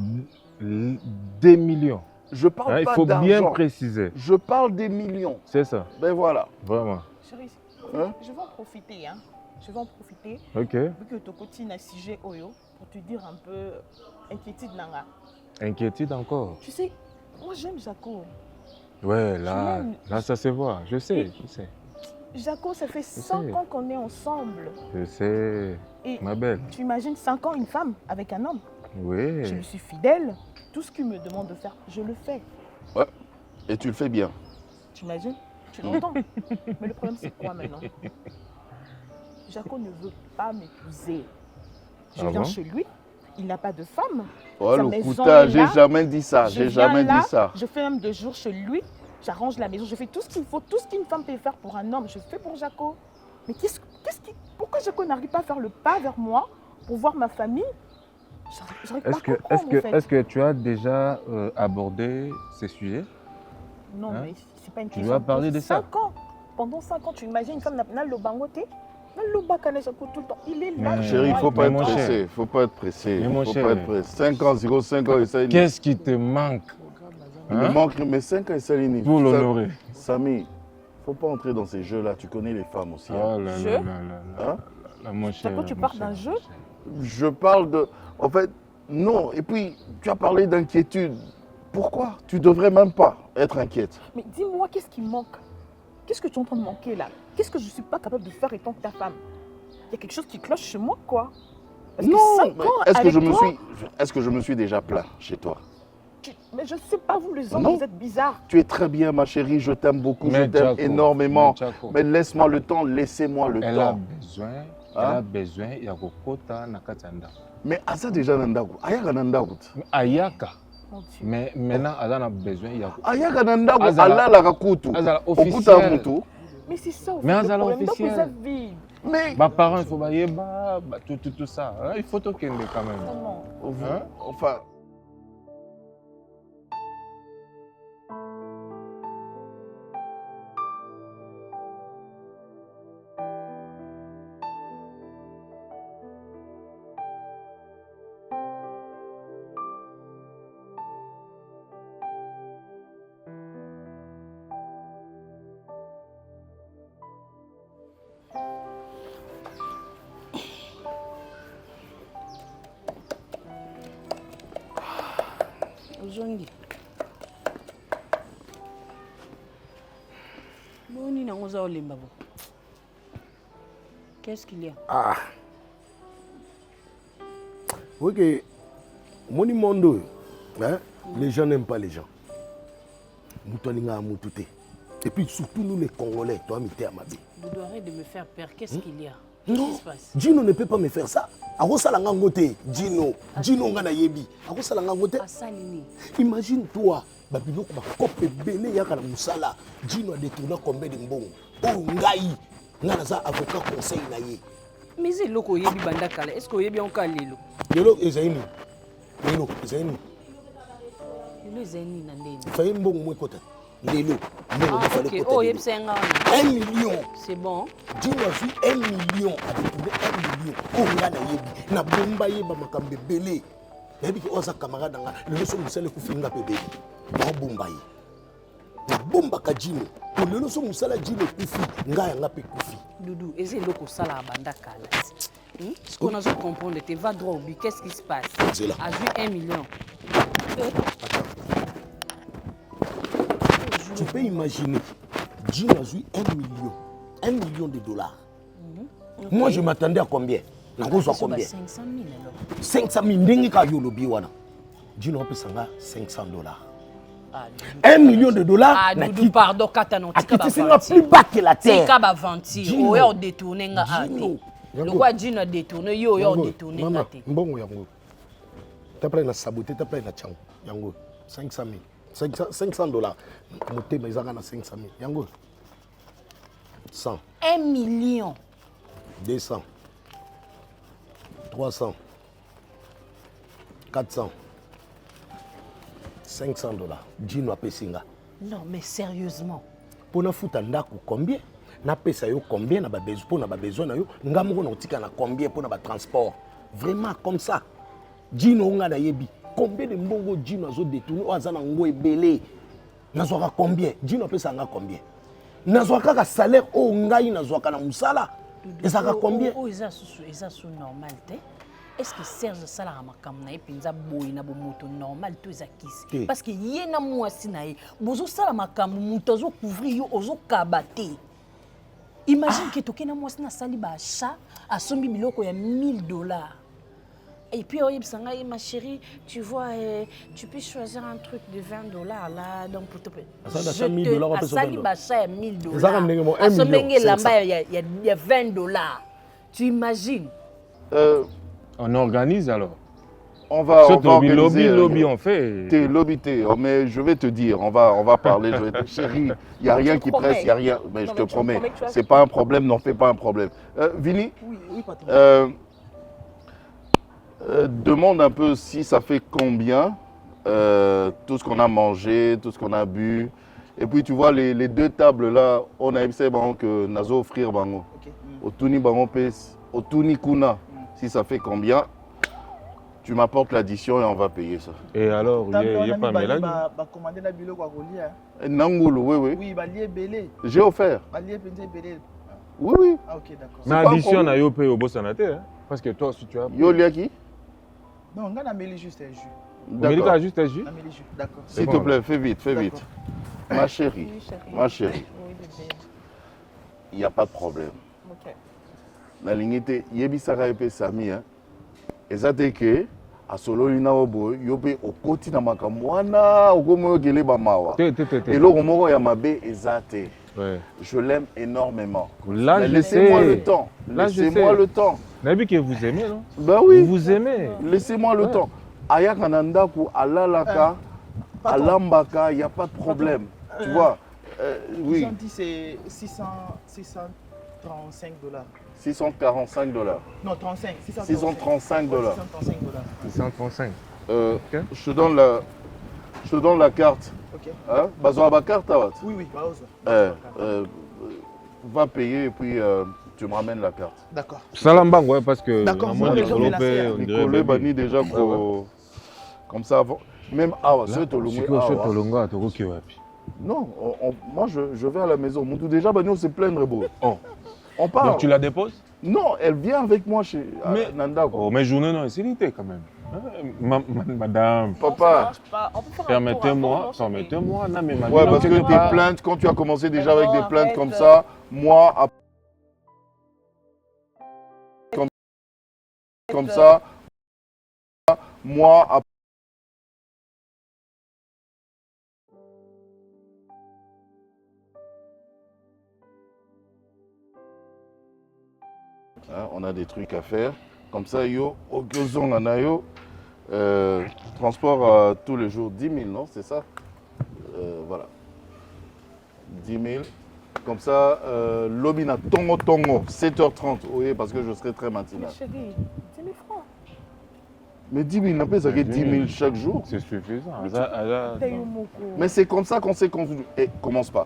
Des millions. Je parle hein, pas il faut d'argent. bien préciser. Je parle des millions. C'est ça. Ben voilà. Vraiment. Chérie, hein? Je vais en profiter. Hein. Je vais en profiter. Ok. Vu que tu continues à sujet Oyo, pour te dire un peu inquiétude Nanga. Inquiétude encore. Tu sais, moi j'aime Jaco. Ouais, là ça se voit. Je sais. Jaco, ça fait 5 ans qu'on est ensemble. Je sais. Et ma belle. Tu imagines 5 ans une femme avec un homme? Oui. Je lui suis fidèle. Tout ce qu'il me demande de faire, je le fais. Ouais. Et tu le fais bien. Tu imagines? Tu l'entends? Mais le problème, c'est quoi maintenant? Jaco ne veut pas m'épouser. Je viens chez lui, il n'a pas de femme. Oh, Lokuta, j'ai jamais dit ça. Je fais même 2 jours chez lui, j'arrange la maison, je fais tout ce qu'il faut, tout ce qu'une femme peut faire pour un homme, je fais pour Jaco. Mais pourquoi Jaco n'arrive pas à faire le pas vers moi pour voir ma famille? Est-ce que tu as déjà abordé ces sujets? Non, mais c'est pas une question. Tu dois parler de ça. 5 ans. Pendant 5 ans, tu imagines une femme n'a le bangoté, n'a le bakane tout le temps. Il est là. Chérie, il ne faut pas être pressé. Il faut pas être pressé. Mais mon cher, 5 ans, 5 ans, essaye. Qu'est-ce qui te manque? Il me manque, mais 5 ans, essaye. Pour l'honorer. Samy, il ne faut pas entrer dans ces jeux-là. Tu connais les femmes aussi. Oh là là là, mon cher. Tu parles d'un jeu? Je parle de... En fait, non. Et puis, tu as parlé d'inquiétude. Pourquoi? Tu ne devrais même pas être inquiète. Mais dis-moi, qu'est-ce qui manque? Qu'est-ce que tu es en train de manquer là? Qu'est-ce que je ne suis pas capable de faire étant ta femme? Il y a quelque chose qui cloche chez moi, quoi. Parce non, que 5 ans est-ce que je me suis déjà plaint chez toi? Mais je ne sais pas, vous les hommes, Non. vous êtes bizarres. Tu es très bien, ma chérie. Je t'aime beaucoup. Je t'aime énormément. Mais laisse-moi le temps. Laissez-moi le temps. Elle a besoin ya kokota na katanda. Mais Asa déjà nandaku. Ayaka nandaku. Ayaka. Mais maintenant elle a besoin ya. Ayaka nandaku. Allah la kakutu. Okuta mutu. Mais c'est ça. Mais elle a officiel. Mais mes parents il faut bayeba tout ça. Il faut toquer quand même. Hein? Enfin. Ozongi. Boni na ngoza olemba bo. Qu'est-ce qu'il y a? Ah. Oui que mon monde, hein, les gens n'aiment pas les gens. Moutoninga moutouté. Et puis surtout nous les Congolais, toi mi à ma vie. Vous devez arrêter de me faire peur. Qu'est-ce qu'il y a? Non, qu'est-ce qui se passe? Gino ne peut pas me faire ça. Arosala ngote, Gino ngana yebi. Arosala ngote. Imagine-toi, babiloko ba kope belé yaka na musala. Gino a détourné combien de mbongo. Oh ngai, ngana za avocat conseil na ye. Mais c'est loko yebi banda kala. Est-ce que yebi onka lelo? Lelo ezaini. Lelo ezaini. Lelo ezaini na ndeni. Faye mbongo mwe kota. Lelo. Ok. Oh yebi senga. 1 million. C'est bon. Gino a vu 1 million a détourné 1 million. Oh ngana yebi. Na bomba yeba makambe belé. Yebi ki oza camarade nga. Lelo so musale kufinga bébé. Na bomba ye. Na bomba ka Gino. Lelo so musala Gino kufi. Nga yanga pe kufi. Doudou, eze loko sala banda kala. Ce qu'on a besoin de comprendre, tu vas droit au but. Qu'est-ce qui se passe? A vu 1 million. Tu peux imaginer, Gino a vu 1 million. 1 million de dollars. Okay. Moi, je m'attendais à combien? Combien? 500 000 alors. 500 000. Ndenge ka yolobi wana. Gino a payé 500 $. 1 million de dollars. Ah, Doudou, pardon, Katano. C'est plus bas que la terre. Tika ba venti. Oyo détourné nga ate. Le quoi Gino détourné, yo détourné nga te. Mbongo yango. T'as plein de saboté, t'as plein de chang. Yango 500 000. 500 dollars. Moté mais na 500 000. Yango 100. 1 million. 200. 300. 400. 500 dollars. Gino apesinga. Non, mais sérieusement. Pour na futa ndako combien? Na pesa yo combien na ba besoin pour na ba besoin na yo? Ngamoko na tika na combien pour na ba transport? Vraiment comme ça. Gino nga na yebi. Combien de mbongo Gino azo détourné o azana ngo ebele? Nazwaka combien? Gino apesa nga combien? Nazwaka ka salaire o ngai nazwaka na musala. Ezaka combien? Oh, eza sous normal te. Est-ce que Serge Salah makambo na ye penza boy na bomoto normal to ezakisi parce que ye na mwasi na ye bozo sala makambo moto azo couvrir yo ozo kabate. Imagine que toke na mwasi na sali ba achat asombi biloko ya $1000. Et puis oh yebsanga ma chérie, tu vois tu peux choisir un truc de $20 là donc pour te payer. Ça $1000 sali ba achat ya $1000. Asomenge lamba ya $20. Tu imagines? On organise alors. On va organiser. Lobby, on fait. Lobby, mais je vais te dire, on va parler. Je vais te chérie, il n'y a rien qui presse, il n'y a rien. Mais je te promets, c'est pas un problème, n'en fais pas un problème. Vini, oui, patron. Demande un peu si ça fait combien tout ce qu'on a mangé, tout ce qu'on a bu. Et puis tu vois, les deux tables là, on a essayé que Nazo offrir bango. Au Tuni Bango Pes, au Tuni Kuna. Si ça fait combien, tu m'apportes l'addition et on va payer ça. Et alors, il n'y a pas Mélanie? Commander la bilo quoi Nangoulou, oui. Oui, balié belé. J'ai offert. Balié belé. Oui. Ah ok, d'accord. Mais addition, on a eu payé au boss hein? Parce que toi aussi tu as. Yo liaki? Non, on a mêlé juste un jus. D'accord. Juste un jus? D'accord. S'il te plaît, fais vite. Ma chérie. Ma chérie. Il n'y a pas de problème. Ok. La ligne était yebisaka epe sami hein. Ezate ke asolo lina obo yope okoti na makambo wana okomo gele ba mawa. Et lo moko ya mabe ezate. Je l'aime énormément. Là, laissez-moi le temps. Laissez-moi le temps. Nabi que vous aimez non? Ben oui. Vous aimez. Laissez-moi le temps. Ayaka nandaku alalaka alambaka, il y a pas de problème. Tu vois? Oui. Ils ont dit c'est $635. $645. Non, 35. $635. 635. Je te donne la carte. Ok. Hein? Bazoa ba carte à Oui, va payer et puis tu me ramènes la carte. D'accord. Salambang, ouais, parce que. D'accord, Nicolas Bani déjà comme ça avant. Même non, moi je vais à la maison. Moutou déjà Bani on se plaindre beau. On part. Donc tu la déposes? Non, elle vient avec moi chez Nanda. Oh, mais journée non, c'est l'été quand même. Madame. Papa. Permettez-moi. Ouais, parce que tes plaintes, quand tu as commencé déjà avec des plaintes comme ça, moi, comme ça, moi, on a des trucs à faire. Comme ça, yo, au Gyozong, on a yo, transport tous les jours, 10 000, non? C'est ça? Voilà. 10 000. Comme ça, Lobina Tongo, 7h30. Oui, parce que je serai très matinal. Mais chérie, 10 000 francs. Mais 10 000, n'a pas ça 10 000 chaque jour. C'est suffisant. Mais c'est comme ça qu'on s'est convenu. Eh, commence pas.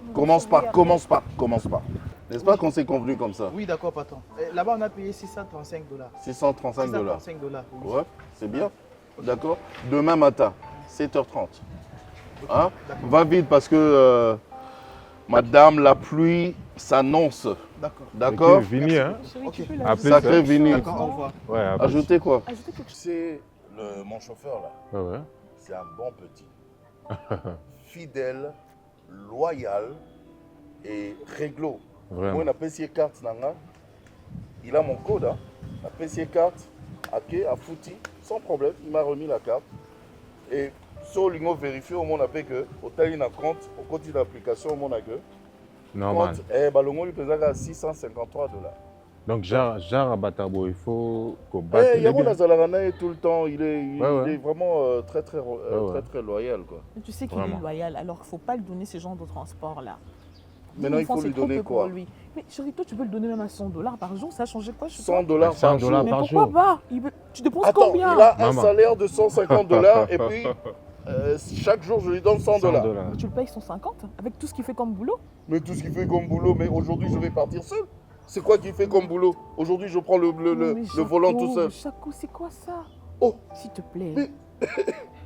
N'est-ce pas qu'on s'est convenu comme ça? Oui, d'accord, patron. Là-bas, on a payé $635. $635. Oui. Ouais, c'est bien. D'accord. Demain matin, 7h30. Hein? Va vite parce que madame, la pluie s'annonce. D'accord. Vini, hein? Sacré Vini. D'accord, au revoir. Ouais, ajoutez quoi? C'est mon chauffeur là. Ouais. C'est un bon petit. Fidèle, loyal et réglo. Vraiment. Moi, on a payé carte. Il a mon code. Hein. On a payé carte. À Fouti, sans problème. Il m'a remis la carte. Et si on vérifie, au monde appelle que au taille d'un compte, au côté d'application, au monde a que. Normal. Balongo lui pesait à $653. Donc, genre à Batabo, il faut qu'on batte. Il y a tout le temps, il est vraiment très loyal. Quoi. Mais tu sais qu'il est loyal, alors il ne faut pas lui donner ce genre de transport-là. Maintenant, il faut lui donner quoi? Lui. Mais chérie, toi, tu peux le donner même à $100 par jour, ça a changé quoi? $100 par jour. Mais pourquoi pas? Tu dépenses combien? Il a un salaire de $150 et puis chaque jour, je lui donne $100. Mais tu le payes 150 avec tout ce qu'il fait comme boulot? Mais tout ce qu'il fait comme boulot, mais aujourd'hui, je vais partir seul. C'est quoi qu'il fait comme boulot? Aujourd'hui, je prends le volant tout seul. Jaco, c'est quoi ça? Oh, s'il te plaît.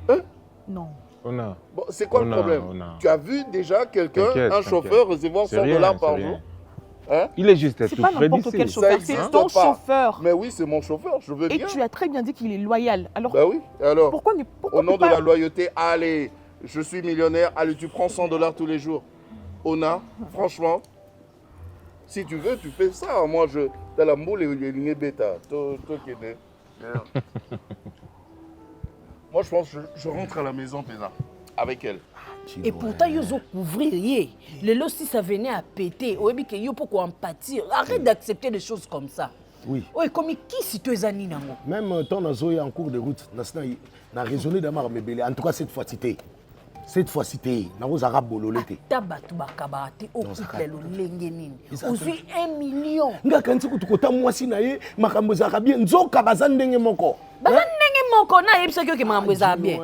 Mais... Non. Bon, c'est quoi le problème? Tu as vu déjà quelqu'un, un chauffeur, recevoir $100 par jour? Hein? Il est juste c'est pas n'importe quel chauffeur, c'est ton chauffeur. Mais oui, c'est mon chauffeur, je veux bien. Et tu as très bien dit qu'il est loyal. Alors, bah oui, alors pourquoi au nom de la loyauté, allez, je suis millionnaire, allez, tu prends $100 tous les jours. Ona, franchement, si tu veux, tu fais ça. Moi, dans la moule, il y a une bêta. Moi, je pense que je rentre à la maison, Péza, avec elle. Et pourtant, ils ont couvrir. Le lot, si ça venait à péter, ou bien qu'ils pour empathie. Arrête d'accepter des choses comme ça. Oui. Oui, comme qui si tu es Annie nango? Même tant Nazoya en cours de route, n'a raisonné d'avoir mes en tout cas cette fois cité. Cette fois cité, Nazo Arab bololete. Tabatu bakabate au couple lolenge nini. Ozui 1 million. Nga kanti kutukota mwasi na ye makambo za bien nzoka bazandenge moko. Bazandenge moko na yebisa ke makambo za bien.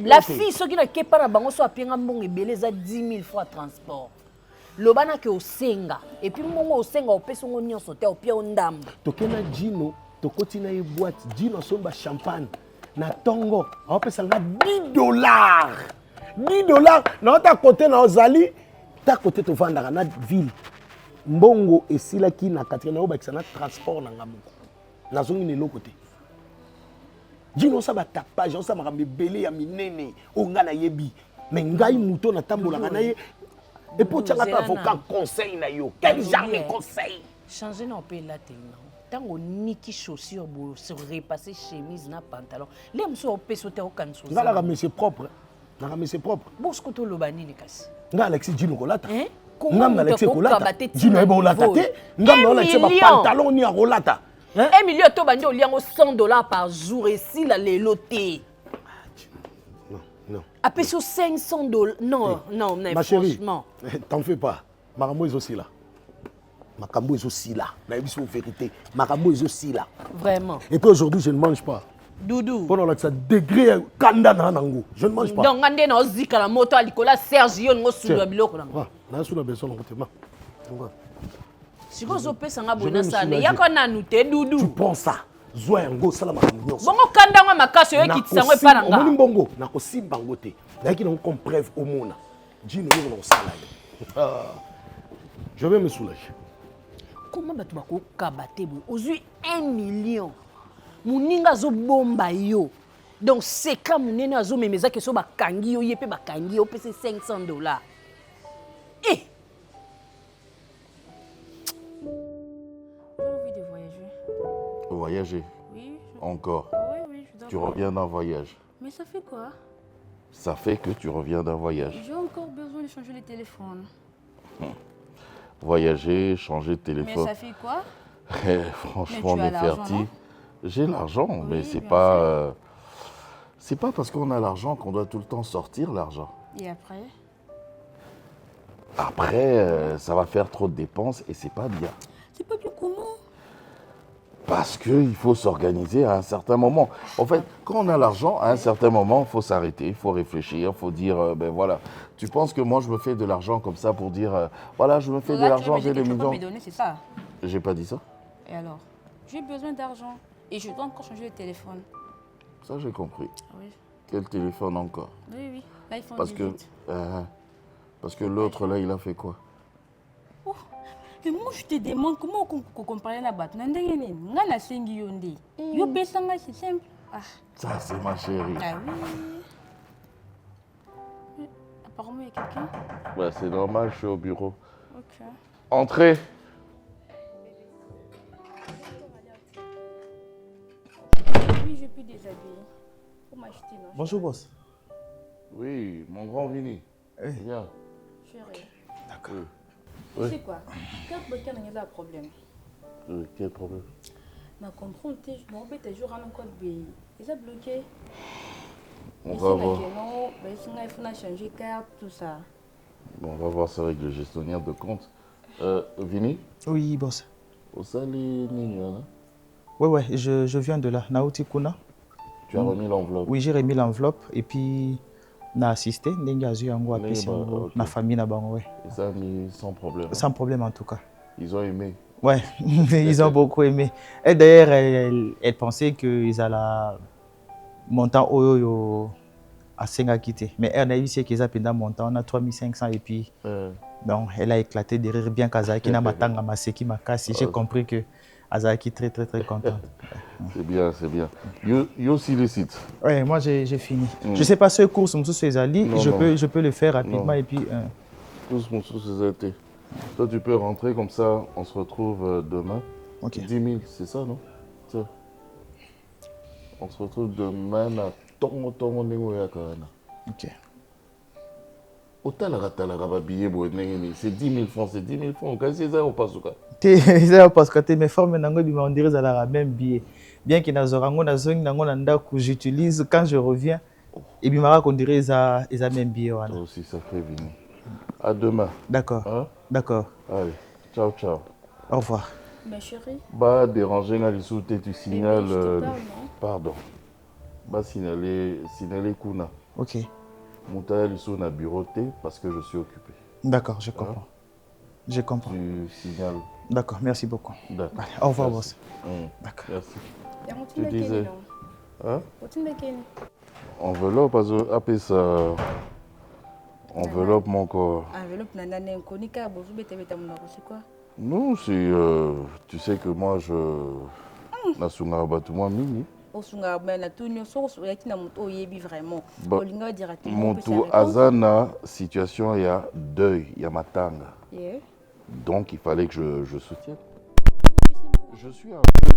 La fille soki na kepa na bango so apenga mbongo ebele za 10 000 fois transport. Lobana ke osenga et puis mbongo osenga opesa ngo nyonso te opia ondamba. Tokena Gino tokoti na ye boîte Gino somba champagne na tongo opesa nga $10. $10 na ta côté na ozali ta côté to vendre na ville mbongo esila ki na katika na obakisa na transport na ngamoko na zongi ne lokote Gino sa ba tapage on sa makambe belé ya minene onga na yebi mais ngai muto na tambola na ye et pour tanga ta avocat conseil na yo quel genre de conseil changer na opé la tellement tango niki chaussure bo se repasser chemise na pantalon les mso opé sauter au kanso ngala mais c'est propre. Mais c'est propre. Bosco to lobani ni kasi. Nga Alexis Gino kolata. Nga Alexis kolata. Gino eba olata te. Nga Alexis ba pantalon ni rolata. 1 million to bandi oliango $100 par jour et si la leloté. Non. Après sur $500. Non, mais ma chérie, franchement. T'en fais pas. Makambo est aussi là. Makambo est aussi là. La vérité. Makambo est aussi là. Vraiment. Et puis aujourd'hui, je ne mange pas. Doudou. Pendant que ça degré kanda na nango, je ne mange pas. Donc ande na ozika la moto alikola Sergio ngo sulu biloko nango. Na sulu beso nango tema. Siko zo pesa nga bona sana. Yako na nute Doudou. Tu penses ça? Zoya ngo sala makambo. Bongo kanda nga makaso yo kitsango epa na nga. Omoni mbongo na ko simba ngote. Daki na comme preuve au mona. Gino ngo na sala. Je vais me soulager. Comment batu bako kabate bo? Ozui 1 million. Muninga zo bomba yo. Donc c'est comme munene azo memeza ke so bakangi yo yepe bakangi yo pese $500. Eh. J'ai envie de voyager. Voyager? Oui. Encore? Oui, je dois. Tu reviens d'un voyage. Mais ça fait quoi? Ça fait que tu reviens d'un voyage. J'ai encore besoin de changer le téléphone. Voyager, changer de téléphone. Mais ça fait quoi? Franchement, Neferti. J'ai l'argent, oui, mais c'est pas parce qu'on a l'argent qu'on doit tout le temps sortir l'argent. Et après? Après, ça va faire trop de dépenses et c'est pas bien. C'est pas bien comment? Parce qu'il faut s'organiser à un certain moment. En fait, quand on a l'argent, à un certain moment, il faut s'arrêter, il faut réfléchir, il faut dire, ben voilà, tu penses que moi je me fais de l'argent comme ça pour dire, voilà, je me fais de l'argent, j'ai des millions. Tu peux me donner, c'est ça? J'ai pas dit ça. Et alors? J'ai besoin d'argent. Et je dois encore changer de téléphone. Ça, j'ai compris. Oui. Quel téléphone encore? Oui. L'iPhone 18. Parce que l'autre, là, il a fait quoi? Oh, mais moi, je te demande comment on compare la batte. C'est simple. Ça, c'est ma chérie. Ah oui. Apparemment, il y a quelqu'un. Ouais, c'est normal, je suis au bureau. Ok. Entrez. Oui, je peux déshabiller. Pour m'acheter, non? Bonjour, boss. Oui, mon grand Vini. Viens. Chérie. D'accord. Tu sais quoi? Quand il y a un problème. Quel problème? Ma comprends, je me rappelle tes jours en code B. Ils ont bloqué. On va voir. Non, il faut changer carte, tout ça. Bon, on va voir ça avec le gestionnaire de compte. Vini? Oui, boss. Au Sali Niniana? Ouais, je viens de là. Naouti Kuna. Tu as remis l'enveloppe? Oui, j'ai remis l'enveloppe et puis na assisté. Ma famille n'a pas. Et ça a mis sans problème? Sans problème en tout cas. Ils ont aimé? Ouais, ils ont beaucoup aimé. Et d'ailleurs, elle pensait qu'ils allaient monter au à Sengakité. Mais elle a eu ce qu'ils appellent montant, on a 3500 et puis donc elle a éclaté de rire bien qu'Azaki n'a matanga maseki makasi. J'ai compris que Azaki très contente. C'est bien, c'est bien. You aussi les sites. Ouais, moi j'ai fini. Je sais pas ce cours sur ces alliés, je peux le faire rapidement et puis tous mon sous-été. Toi tu peux rentrer comme ça, on se retrouve demain. OK. 10 000, c'est ça non? Ça. On se retrouve demain à Tongo Nengoya Kana. OK. Autant la billet c'est 10 000 francs, c'est 10 000 francs. Quand c'est ça, on passe au cas. C'est parce que mes formes, on dirait que la même billet. Bien que j'utilise quand je reviens. Et puis, on dirait que c'est même billet. Toi aussi, ça fait venir. À demain. D'accord. Hein? D'accord. Allez, ciao, ciao. Au revoir. Ma chérie. Bah, déranger, tu signales. Pardon. Bah, signaler Kuna. OK. Montaï sur na bureauté parce que je suis occupé. D'accord, je comprends. Je comprends. Tu signales. D'accord, merci beaucoup. D'accord. Allez, au revoir, boss. D'accord. Merci. Tu disais. Hein? Quelle Enveloppe, appelle ça. Enveloppe, mon corps. Enveloppe, c'est quoi? Non, c'est. Tu sais que moi, je. Nasunga Batuma Mini. Mon Azana, situation, il y a deuil, il y a matanga. Yeah. Donc il fallait que je soutienne. Je suis un peu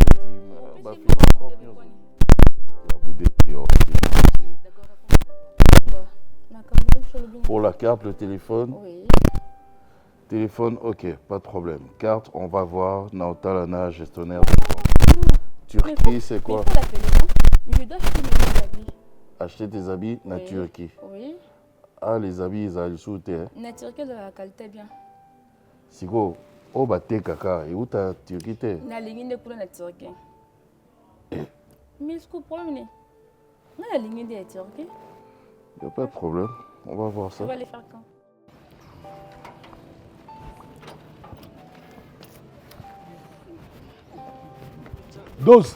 pour la carte, le téléphone. Oui. Téléphone, ok, pas de problème. Carte, on va voir. Naotalana, gestionnaire de compte. Turquie, c'est quoi? Je dois acheter mes habits. Acheter tes habits, na Turquie. Oui. Ah, les habits, ils ont le soutien. Na Turquie, la qualité bien. Siko, oh bah t'es kaka, et où t'as Turquie t'es? Na ligne pour la Turquie. Mais ce que problème, na la ligne de la Turquie. Y a pas de problème, on va voir ça. On va les faire quand? Dose.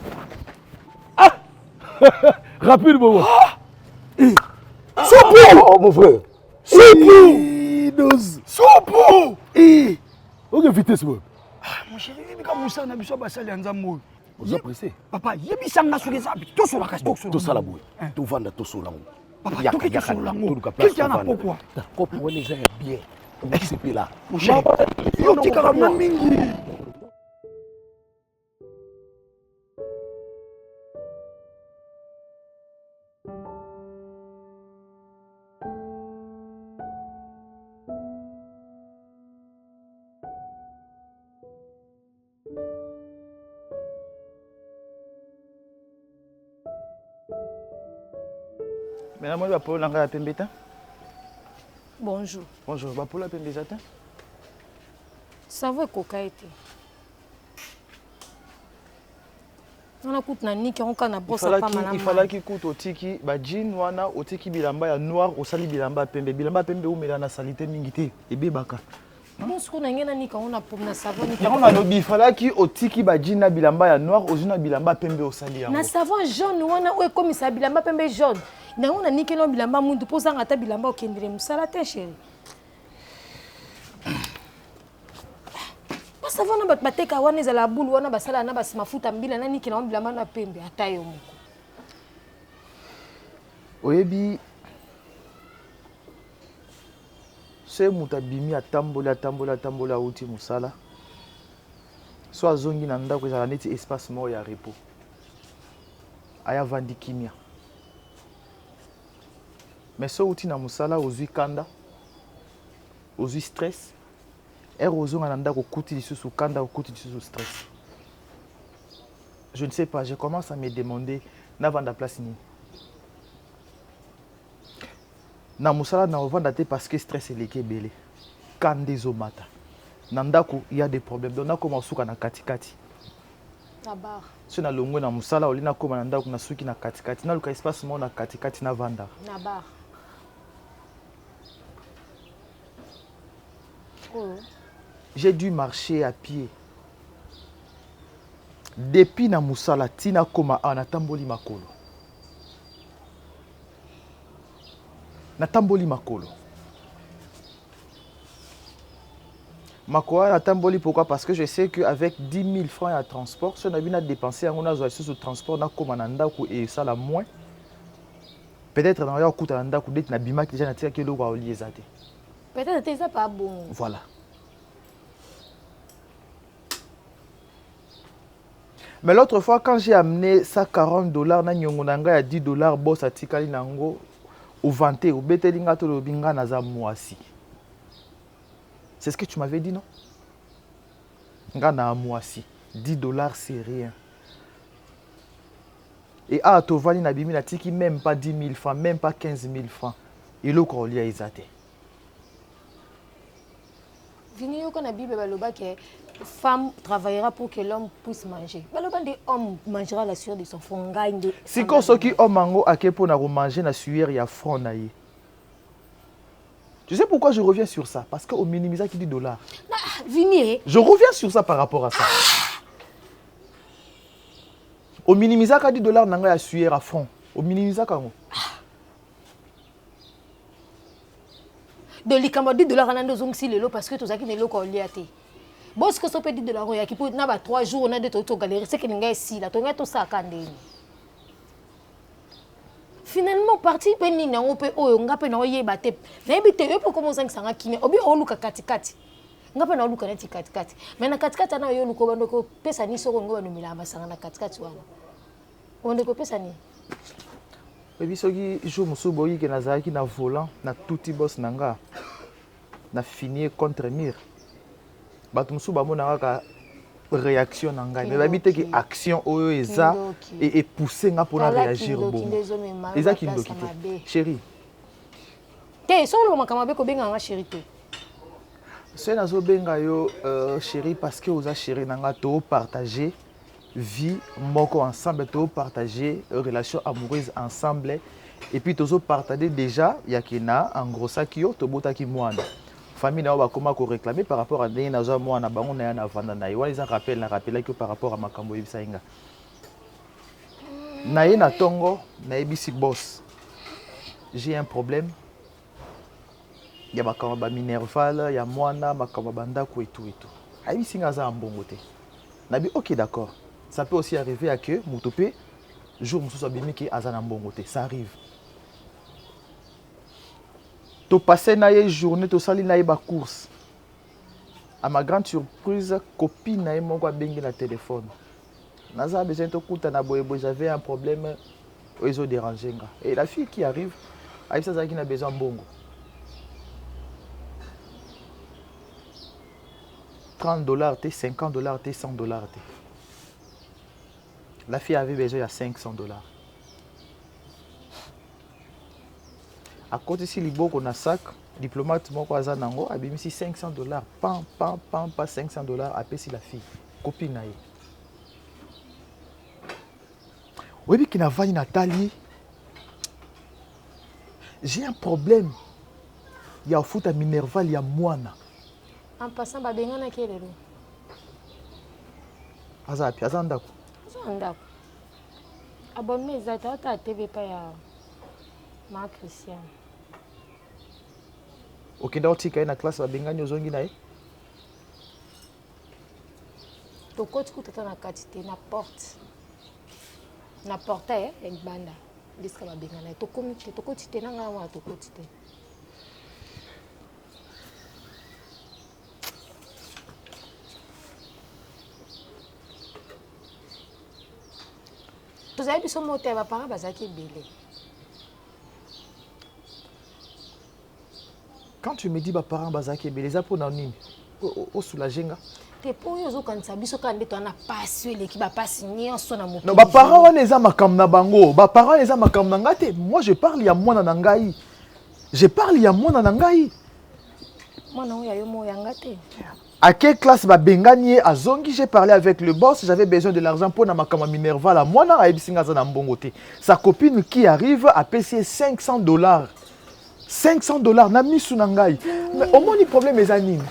Ah. Rapide, Bobo. Sopo! Oh, mon frère. Sopo! Dose. Sopo! Ok, vitesse, Bobo. Mon chéri, il comme ça, on a besoin de passer à l'ensemble. Vous êtes pressé? Papa, il y a des gens qui sont là. Tout sur la casse, tout sur la Tout ça, la bouille. Tout vendre, tout sur la bouille. Papa, tout qui est sur la bouille. Qu'est-ce qu'il y a là, pourquoi? D'accord, pour les gens bien. C'est là. Mon chéri, il y a des caramels mingi. Mais moi, je vais pour l'anglais à Bonjour. Bonjour, je vais pour la Pembezata. Ça va cocaïté. On a coûté na niki on kana bossa pas malama. Il fallait qu'il coûte au tiki ba jean wana au tiki bilamba ya noir au sali bilamba pembe ou melana salité mingité et bebaka. Bon ce qu'on a ngena nika on a pour na savon ni. On a lobi fallait qu'il au tiki ba jean na bilamba ya noir au zuna bilamba pembe au sali ya. Na savon jaune wana ou comme ça bilamba pembe jaune. Na on a niki no bilamba mundu poza ngata bilamba o kendire musala te chérie. Savon na bateka wana ezala bulu wana basala na basi mafuta mbila nani kina bilamba na pembe ata yo moko. Oyebi se mutabimi atambola uti musala. So azongi na ndako ezala neti espace moko ya repos. Aya vandi kimia. Mais so uti na musala ozui kanda, ozui stress, ozo nanda ko kuti lisusu kanda ko kuti lisusu stress. Je ne sais pas, je commence à me demander na vanda place ni. Na musala na vanda te parce que stress est leke belé. Kande zo mata. Nandako il y a des problèmes. Donc na koma suka na katikati. Na bar. Si na longwe na musala olina koma na ndako na suki na katikati na luka espace mo na katikati na vanda. Na bar. Oh. J'ai dû marcher à pied. Depuis na musala tina koma anatamboli makolo. Natamboli makolo. Makoa natamboli pourquoi? Parce que je sais qu'avec 10 000 francs à transport, si on a bien dépensé on a sur le transport na koma na ndako et ça la moins. Peut-être dans le coup na ndako d'être na bima qui déjà na tia que le wa oliezate. Peut-être que ça pas bon. Voilà. Mais l'autre fois, quand j'ai amené ça $40, na nyongonanga à $10, boss à tikali nango, au vanté, au betelinga to lobinga naza moisi. C'est ce que tu m'avais dit, non? Nga na moisi. $10, c'est rien. Et à Tovani Nabimi na tiki même pas 10 000 francs, même pas 15 000 francs. Et l'eau qu'on lui a exaté. Vini yo na Bible baloba que femme travaillera pour que l'homme puisse manger. Baloba de homme mangera la sueur de son front gagne de. Si ko soki homme mango akepo na manger na sueur ya front na ye. Tu sais pourquoi je reviens sur ça? Parce qu'au minimisa qui dit $. Vini. Je reviens sur ça par rapport à ça. Au minimisa qui dit $, nanga ya sueur à front. Au minimisa kango. De likamba $10 anando zongsi lelo parce que tozaki ne loko liate. Boss que so pe $10 ya ki po na ba 3 jours on a de to galérer c'est que ninga ici la to nga to sa kandeni. Finalement parti pe ni na ope oyo nga pe na oyeba te. Na ebite yo po komo zang sanga kime obi oluka katikati. Nga pe na oluka neti katikati. Mais na katikati na yo luko bando ko pesa ni soko ngo banumila masanga na katikati wana. Onde ko pesa ni. Et puis, ce jour où je suis na volant, na tout boss nanga, na fini contre mur. Batum suba mo nanga réaction nanga. Mais babite ki action oyo eza et pousser nga pour réagir bon. Eza ki ndoki te. Chérie. Te solo makamabe ko benga nga chérie te. C'est nazo benga yo chérie parce que oza chérie nanga to partager vie moko ensemble, to partager relation amoureuse ensemble et puis to partager déjà yakina en gros ça qui yo to botaki mwana famille na ba koma ko réclamer par rapport à ndenge nazo mwana bango na na vanda na yo ils rappel que par rapport à makambo yibisainga na ye na tongo na ebisi boss j'ai un problème ya makambo ba minerval ya mwana makambo banda ko et tout ayibisinga za mbongo te nabi OK d'accord. Ça peut aussi arriver à que Moutopé, jour où je suis qui azana mbongote, ça arrive. Tu passes une journée, tu sali na ba course. À ma grande surprise, copine na mon gars bengi na téléphone. Naza besoin de kuta na boyebo, j'avais un problème, ils ont dérangé nga. Et la fille qui arrive, avec ça qui n'a besoin bongo. $30, $50, $100. La fille avait besoin de $500. À côté si libo qu'on a sac, diplomate mon cousin nango a mis $500. Pam pas $500 après si la fille copine naïe. Oui mais qui n'a pas Nathalie. J'ai un problème. Il y a au foot à Minerval, il y a moana. En passant ba benga na kelelo. Azapi azandako. Ndako. Abonne ezata ta TV pa ya ma Christian. Okenda otika na classe babengani ozongi naye. To koti kutata na katite na porte. Na porte banda. Diska babengana to komite to koti te nanga wa to koti te. Tozali biso moto ya bapara bazalaki ebele. Quand tu me dis bah parents bazaki beleza pour nani au soulagenga. Te po yo zo kanisa biso ka ndeto na passion l'équipe ba passe nyonso na moto. Non ba parents wana eza makam na bango, ba parents eza makam na ngate. Moi je parle ya mwana na ngai. Je parle ya mwana na ngai. Mwana oya yo mo ya ngate. À quelle classe ba bengani azongi, j'ai parlé avec le boss, j'avais besoin de l'argent pour na makama Minerva la mwana a ebisinga za na mbongote. Sa copine qui arrive a payé $500. $500 na misu na ngai. Mais au moins le problème est anine.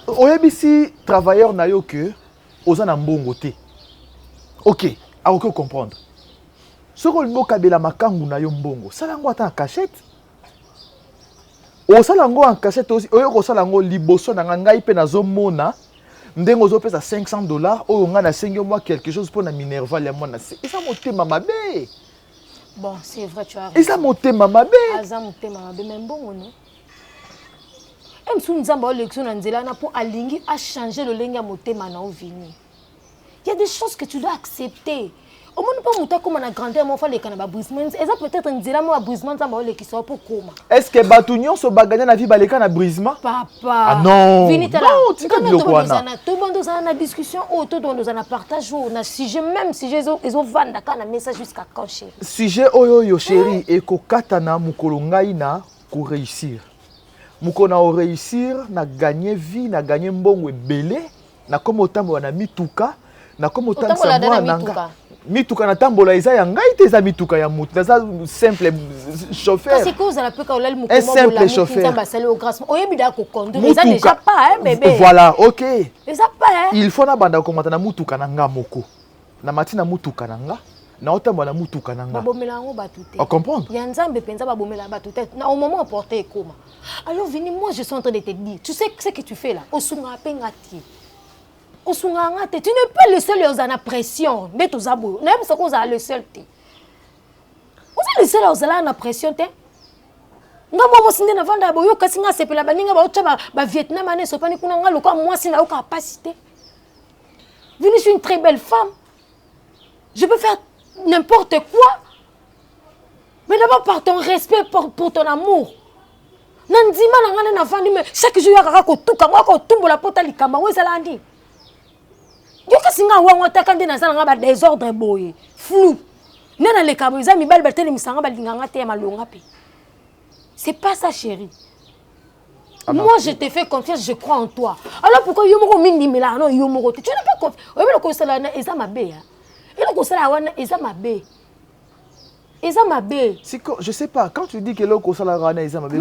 Oyebisi travailleur na yo que oza na mbongote. OK, a aucun comprendre. Soko lingo kabela makangu na yo mbongo. Sala ngo ata cachette. Osala ngo en cachette aussi. Oyo ko sala ngo liboso na ngai pe na zomona. Ndengo zo pesa $500 oyo nga na sengi moi quelque chose pour na Minerva ya mwana. Esa motema mabe. Bon, c'est vrai, tu as raison. Esa motema mabe. Aza motema mabe mais mbongo non. Em sou nzamba o lection na nzela na pour alingi a changer le lenga motema na ovini. Il y a des choses que tu dois accepter. Au moins pas muta comme na grandeur mon fallait kana ba brisement. Eza peut-être nzela mo brisement nzamba o lection pour koma. Est-ce que batunyon so baganya na vie baleka na brisement? Papa. Ah non. Non, tu peux biloko wana. Tout le monde dans la discussion, tout le monde dans la partage, na sujet même sujet ils ont vanda kana message jusqu'à quand chérie. Sujet oyo yo chérie et ko katana mukolo ngai na ko réussir. Mukona o réussir na gagner vie, na gagner mbongo ebele, na komo tambo na mituka, na komo tambo sa mwana. Mituka na tambola eza ya ngai te eza mituka ya mutu, eza simple chauffeur. Parce que vous allez peu ka mu un simple chauffeur. Oyebi da ko conduire, eza déjà pas bébé. Voilà, OK. Eza pas Il faut na banda ko mata na mutuka na nga moko. Na matina mutuka na nga. Na otambo na mutuka na nga. Babomela ngo batute. On comprend? Ya nzambe penza babomela batute. Na au moment porté comment. Alors Vini, moi je suis en train de te dire, tu sais ce que tu fais là? Osunga pengati. Osunga ngate, tu ne peux laisser les en pression. Mais tous abo. Même ce qu'on a le seul té. Vous allez laisser les en pression té. Nga mo sinde na vanda boyo kasi nga sepela baninga ba otcha ba Vietnam ane sopani kuna nga lokwa moi sina aucune capacité. Vini, je suis une très belle femme. Je peux faire n'importe quoi. Mais d'abord par ton respect pour ton amour. Nandima na ngana na vandi mais chaque jour yaka ko tuka ngako tumbola pota likamba wezala ndi. Yo kasinga wango takande na sala ngaba désordre boye. Flou. Nena le kabo za mibali bateli misanga balinganga te malonga pe. C'est pas ça chérie. Moi je te fais confiance, je crois en toi. Alors pourquoi yo moko mindi mela non yo moko tu n'as pas confiance. Oyo le ko sala na eza mabe ya. Et le ko sala wana eza mabe. Je sais pas, quand tu dis que l'oko sala rana eza mabe,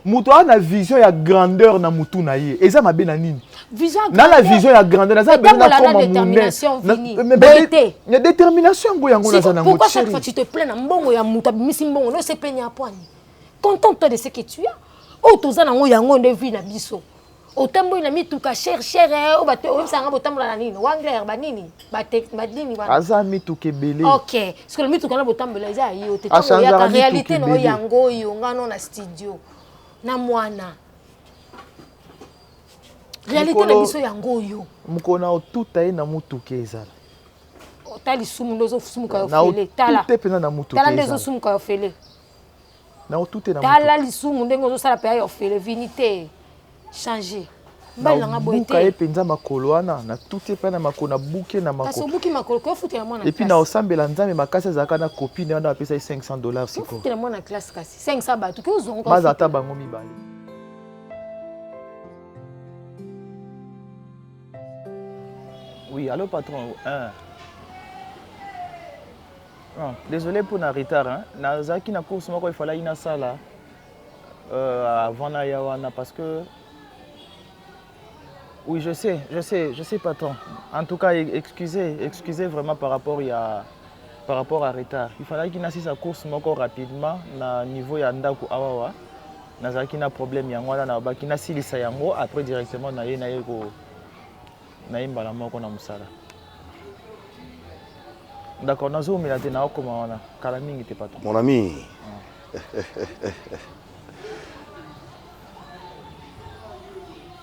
muto a na vision ya grandeur na mutu na ye. Eza mabe na nini? Vision na la vision ya grandeur, na za besoin na comme détermination fini. Mais détermination ngo yango na za na mutu. Pourquoi chaque fois tu te plains na mbongo ya mutu bimisi mbongo no se penya poani? Contente-toi de ce que tu as. O toza na ngo yango nde vie na biso. Otambo ina mituka cher o bate o sanga botambo na nini wangler banini badini wana aza mituka belé. OK parce que le mituka na botambo la za yo te tambo ya ka réalité no yango yo ngano na studio na mwana réalité na biso yango yo mukona otuta ye na mutuka ezala otali sumu ndozo sumu ka ofele tala te pena na mutuka tala ndozo sumu ka ofele na otute na mutuka tala lisumu ndengo zo sala pe ya ofele vinité changer balanga boite ka epenza makolo wana na tuti pe na makona buke na makolo parce buki makolo ko futi na mwana et puis na osambela nzambe makasa zaka na copine wana apesa $500 siko futi na mwana classe kasi 500 ba tuki uzonga baza ata bango mibale. Oui, allô patron. Désolé pour le retard hein. Nazaki na course moko il fallait ina sala avant na yawana parce que oui, je sais patron. En tout cas, excusez vraiment par rapport à retard. Il fallait qu'il n'assiste sa course encore rapidement na niveau ya ndaku awawa. Nazaki na problème yango na baki na silisa yango après directement na ye ko na imbala moko na musala. D'accord, nazo milate na okoma wana. Kala mingi te patron. Mon ami.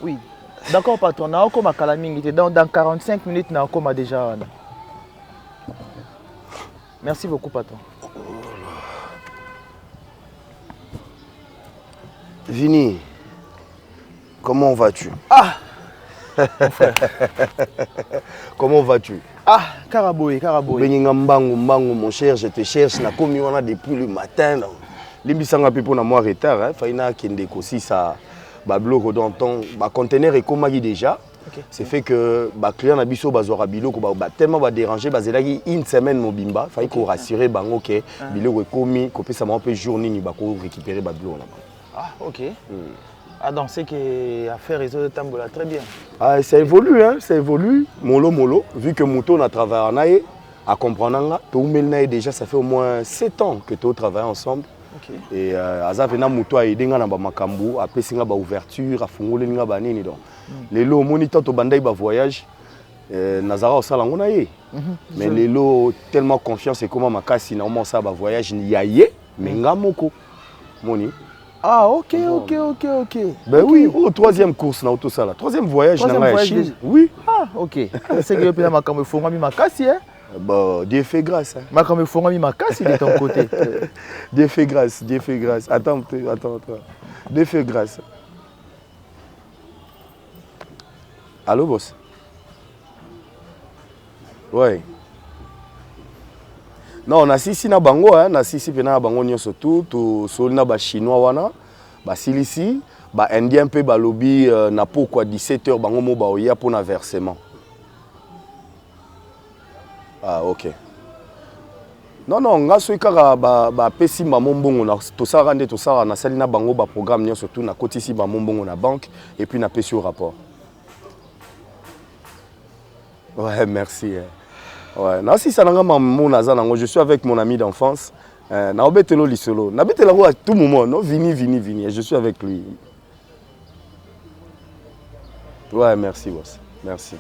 Oui. D'accord, patron. Na okoma kala mingi te. Dans 45 minutes na okoma déjà wana. Merci beaucoup, patron. Vini. Comment vas-tu? Ah mon frère. Comment vas-tu? Ah, Karaboé, Karaboé. Beninga mbangu, mbangu, mon cher, je te cherche. Na komi wana depuis le matin. Limbisanga pepo na moi retard. Hein. Faina kende kosi sa bablo dans ba conteneur et komagi déjà. Okay. C'est fait que ba client na biso bazora biloko ba tellement ba déranger bazelaki une semaine mobimba. Faille ko rassurer bango que biloko ekomi ko pesa ma peu journée ni ba ko récupérer bablo là. Ah, OK. Ah, donc c'est que affaire réseau de Tambola très bien. Ah, ça évolue, hein, ça évolue. Molo, vu que Mouton a travaillé en Aïe, à comprendre, déjà, ça fait au moins 7 ans que tu travailles ensemble. Okay. Et Azavena Mouton a aidé dans Makambu, a fait une ouverture, a fait une banane. Les lots, moniteur, tu bandai voyage, Nazara au salon, on a eu. Mais les lots, tellement confiance et comment ma casse, normalement, ça va voyage, il y a eu, mais ngamoko, moni. Ah, ok. Ben oui, au troisième course, tout ça là. Troisième voyage dans la Chine. Oui. Ah, ok. C'est que je me fais ma casse, hein? Bah, Dieu fait grâce. Je me fais ma casse de ton côté. Dieu fait grâce. Attends. Dieu fait grâce. Allô, boss? Ouais. Non, on a sisi na bango, hein, na sisi pena bango nyo surtout, to solina ba chinois wana, ba silisi, ba indien pe ba lobby na pourquoi 17h bango mo ba oya pour na versement. Ah, OK. Non, nga so ikara ba pesi ma mombongo na to ça rende to ça na salina bango ba programme nyo surtout na kotisi ba mombongo na banque et puis na pesi au rapport. Ouais, merci. Ouais, non, si ça n'a pas je suis avec mon ami d'enfance. Na obetelo lisolo. Na betelo à tout moment, non vini. Je suis avec lui. Ouais, merci boss. Merci.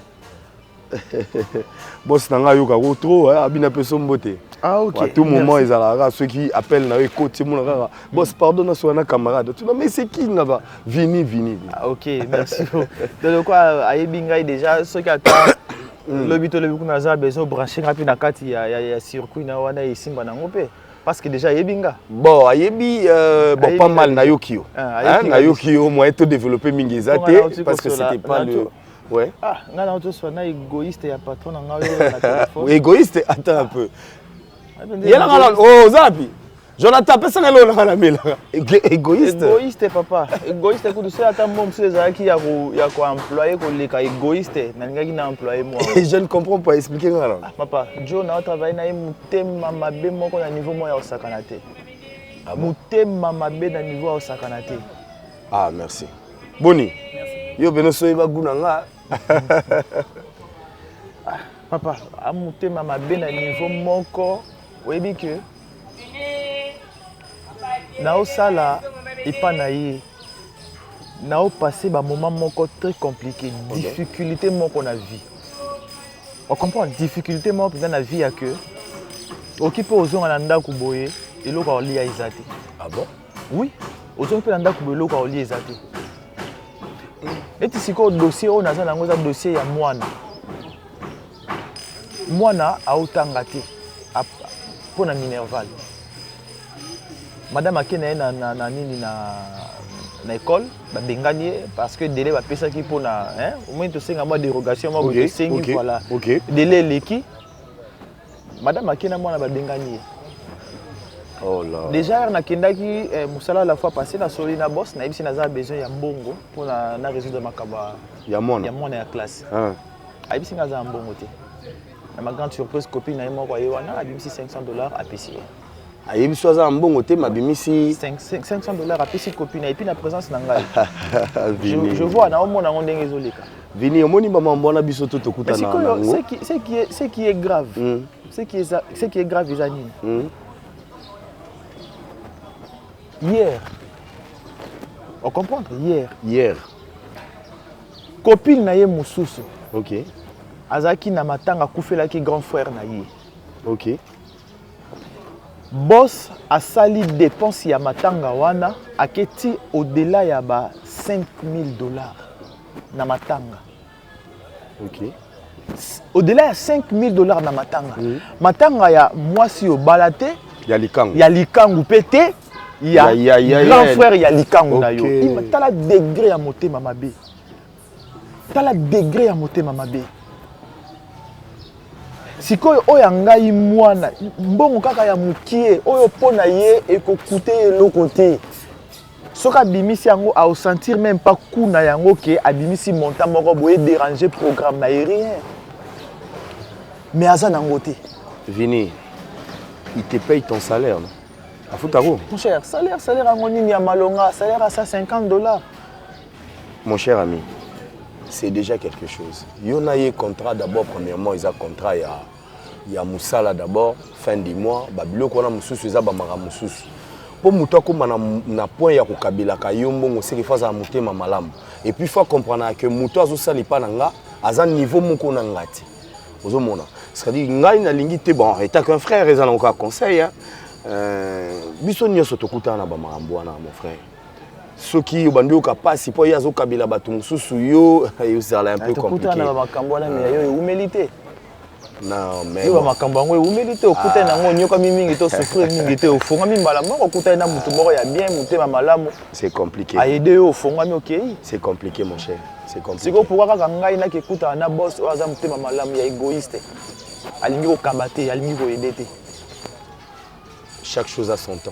Boss nanga yoka trop abina peso mbote. Ah OK. À tout moment ils allaient ceux qui appellent na côté mon rara. Boss pardon na soana camarade. Tu non mais c'est qui là-bas? Vini. Ah OK, merci. Donc quoi ayebinga déjà ceux qui attendent le but le coup naza besoin brancher rapide na kati ya circuit na wana isimba na ngope parce que déjà yebinga bon ayebi bon pas mal na yokio na yokio moi tout développer mingezate parce que c'était pas le ouais ah ngana auto soit na égoïste ya patron na ngayo na téléphone égoïste attends un peu yela ngala oh zapi Jonathan personne là on a mis égoïste papa égoïste écoute c'est attends mon monsieur Zaki ya ko employé ko leka égoïste na ngaki na employé moi je ne comprends pas expliquer ngala papa Joe na travailler na mutema mabe moko na niveau mo ya osakana te mutema mabe na niveau ya osakana te ah merci boni yo benoso eba guna nga papa amutema mabe na niveau moko oyebi que Nao sala epanaye. Nao passé un moment moko très compliqué, difficulté moko na vie. On comprend difficulté moko dans la vie à que okipe ozonga na ndako boye eloko oli ya ezate. Ah bon? Oui, ozonga pe na ndako boye eloko oli ezate. Et siko dossier on a nango za dossier ya mwana. Mwana autanga te pour na Minerval. Madame Akena na nini na école ba bengani parce que délai ba pesa ki pour na hein au moins to senga moi dérogation moi de sengi voilà délai leki Madame Akena moi na ba bengani oh là déjà na kendaki musala la fois passée na soli na boss na ibisi na za besoin ya mbongo pour na résoudre makaba ya mona ya classe ibisi na za mbongo te na ma grande surprise copine na moi kwa yewana ibisi $500 à payer. Ayebi soza mbongo te mabimisi $500 à payer copine et puis la présence nanga. Je vois na omona ngondenge ezoleka. Vini omoni mama mbona biso to tokuta na nango. Ce qui est grave. Ce qui est grave ezani. Hier. On comprend hier. Copine na ye mususu. OK. Azaki na matanga kufelaki grand frère na ye. OK. Boss a sali dépense ya matanga wana aketi au-delà ya ba $5,000 na matanga. OK. Au-delà ya $5,000 na matanga. Matanga ya mwasi yo balate ya likangu. Ya likangu pété il y a grand frère, il y a likango na yo. Il tala degré à monter mama B. Tala degré à monter mama B. Sikoyo oyo ngai mwana mbongo kaka ya mukie oyo pona ye ekokute eloko te. Soka abimisi yango a sentir même pas coup na yango ke abimisi montant moko boye déranger programme na rien. Mais aza nango te. Vini, il te paye ton salaire, non? À Futaro. Mon cher, salaire à mon ya malonga, salaire à ça $50. Mon cher ami, c'est déjà quelque chose. Il y a un contrat d'abord, premièrement, il y a un contrat, il y a Moussala d'abord, fin du mois, Babilo qu'on a Moussous, il y a Bamara Moussous. Pour Mouta, comme on a point, il y a Kabila, Kayombo, on sait qu'il faut monter ma malam. Et puis il faut comprendre que Mouta, ça n'est pas nanga, à un niveau mon nangati. C'est-à-dire, ngai na lingité bon, et t'as qu'un frère, ils ont encore conseil. Bisonio sotokuta na bamarambo na mon frère. Ceux qui ont pas si pour yazo kabila batum susuyo, ils ont un peu compliqué. Sotokuta na bamakambo na mais yo humilité. Non mais yo bamakambo ngo humilité okuta na ngo nyoka mingi to souffrir mingi te ofonga mimbala moko okuta na mutu moko ya bien mutema malamu. C'est compliqué. A aider yo ofonga mi OK. C'est compliqué mon cher. C'est compliqué. Siko pourquoi kaka ngai na kekuta na boss o aza mutema malamu ya égoïste. Alingi ko kabate, alingi ko aider te. Chaque chose a son temps.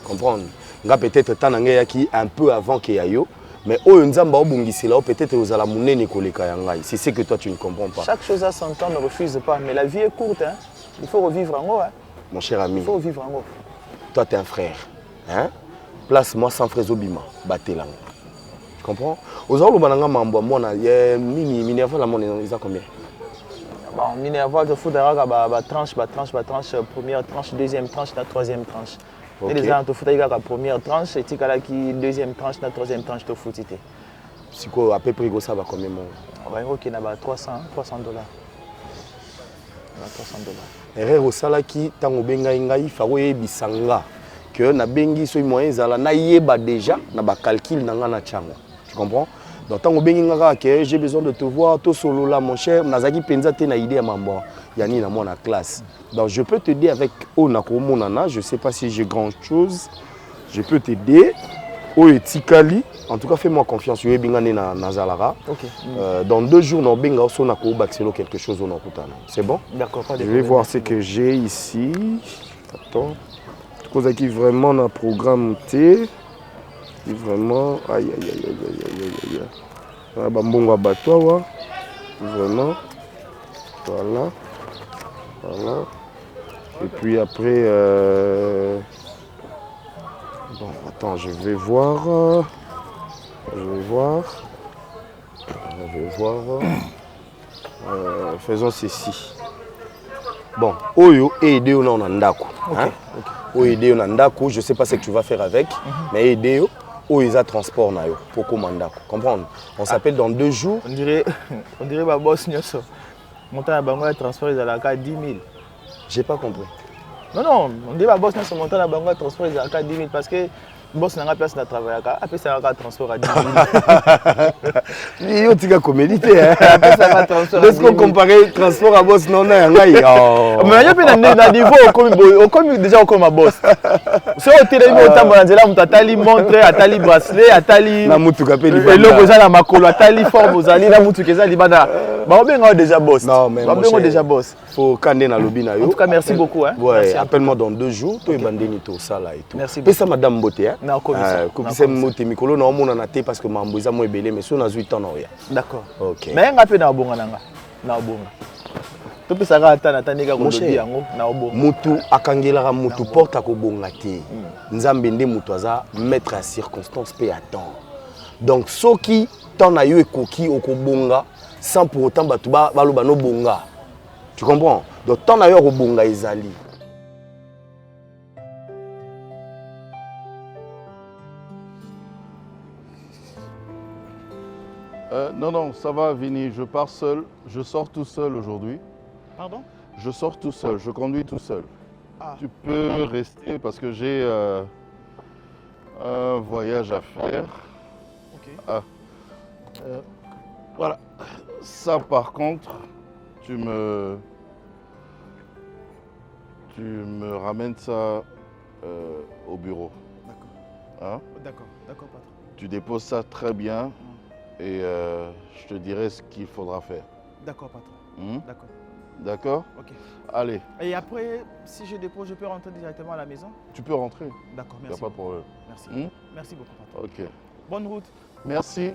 Comprendre? Nga peut-être tananga qui un peu avant que yayo, mais o nzamba obungisila peut-être aux ala munene koleka yangai. C'est ce que toi tu ne comprends pas. Chaque chose a son temps, ne refuse pas, mais la vie est courte hein. Il faut revivre en haut hein. Mon cher ami. Il faut vivre en haut. Toi tu es un frère, hein? Place-moi sans frère Zobima, batelanga. Tu comprends? Aux autres bananga mambo mona mini Minerva la mona ils ont combien? Bon, Minerva, il faut d'ailleurs tranche, première tranche, deuxième tranche, la troisième tranche. Et les gens, il faut d'ailleurs la première tranche, et la deuxième tranche, la troisième tranche, il faut t'aider. C'est quoi, à peu près, ça va combien? On va dire qu'il y a $300. Erreur au salaki, tant au benga ingaï, faroye bisanga, que na bengi soit moyen zala na yeba déjà, na ba calcul nanga na chango. Tu comprends? Donc tant que j'ai besoin de te voir, tout solo là mon cher, nazaki penza te na idée à maman, yani na moi na classe. Donc je peux t'aider avec Onako Monana, je sais pas si j'ai grand chose, je peux t'aider. O etikali, en tout cas fais-moi confiance, je vais bingane na Zalara. OK. Dans 2 jours na benga so na ko baxelo quelque chose on okutana. C'est bon? D'accord, pas de problème. Je vais voir ce que j'ai ici. Attends. Cause qui vraiment na programme T. Vraiment, aïe. Ah, bambongo à batoa, vraiment, voilà. Et puis après, bon, attends, je vais voir. Faisons ceci. Bon, Oyo et Edeo Nandako. Oyo Edeo Nandako, je sais pas ce que tu vas faire avec, mais Edeo. Où ils ont transport na yo pour commander. Comprendre? On s'appelle dans 2 jours. On dirait ma boss nyoso. Montant à bango transport ils à 10 000. J'ai pas compris. Non, on dirait ma boss nyoso montant à bango transport ils à 10 000 parce que boss n'a pas place de travail après ça va transport à 10 000. Yo tika comédité hein. Après ça va transport. Est-ce qu'on comparer transport à boss non na ngai? Mais yo pe na niveau comme déjà comme ma boss. Si on tire au temps on a tali montre, atali bracelet, atali na mutuka pe libanda. Et logo za na makolo, atali forme ozali na mutuka za libanda. Ba obenga déjà boss. Non mais ba obenga déjà boss. Faut kande na lobby na yo. En tout cas merci beaucoup hein. Ouais, appelle-moi dans 2 jours, toi bandeni to sala et tout. Merci beaucoup. Ça madame Mbote hein. Na commissaire. Kokise Mbote mikolo na omona na te parce que mambo za mo ebele mais so na 8 ans na oya. D'accord. OK. Mais nga pe na bonga nanga. Na bonga. To pe saka ata na tanika ko lobby yango na obonga. Mutu akangelaka mutu porte akobonga te. Nzambe nde mutu aza mettre à circonstance pe attend. Donc soki tant na yo ekoki okobonga sans pour autant batu baloba no bonga. Tu comprends? Donc tant na yo okobonga ezali. Non, ça va, Vini, je pars seul. Je sors tout seul aujourd'hui. Pardon? Je sors tout seul, je conduis tout seul. Ah. Tu peux rester parce que j'ai un voyage à faire. Ok. Voilà. Ça, par contre, tu me ramènes ça au bureau. Hein? D'accord, d'accord, patron. Tu déposes ça très bien et je te dirai ce qu'il faudra faire. D'accord, patron. D'accord. D'accord? Ok. Allez. Et après, si je dépose, je peux rentrer directement à la maison? Tu peux rentrer. D'accord, Il n'y a merci. pas de problème. Merci. Merci beaucoup, patron. Ok. Bonne route. Merci.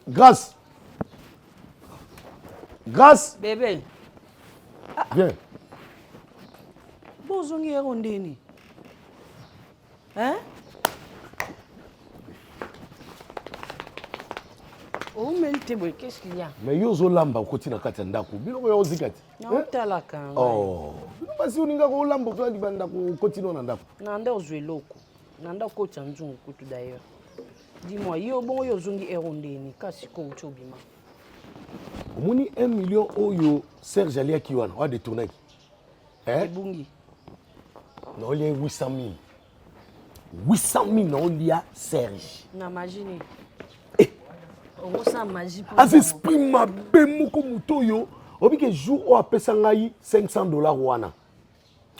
Grâce. Grâce. Bébé. Viens. Bozongi ya rondeni. Hein? Oh, mais qu'est-ce qu'il y a? Mais yo zolamba okoti na kati ya ndako. Biloko yo zikati. Na otala kanga. Oh. Basi uninga ko lamba kwa libanda ko okoti na ndako. Na nda ozwe loko. Na nda ko tsanzungu kutu d'ailleurs. Dis-moi, yo bon yo zongi erondeni kasi ko uchobima. Omoni 1 million oyo Serge Alia Kiwana wa détourner. Ebungi. Na olia 800 000. 800 000 na olia Serge. Na imagine. On sa magie pour As esprit mabe moko mutoyo. Obi ke jour o apesa ngai $500 wana.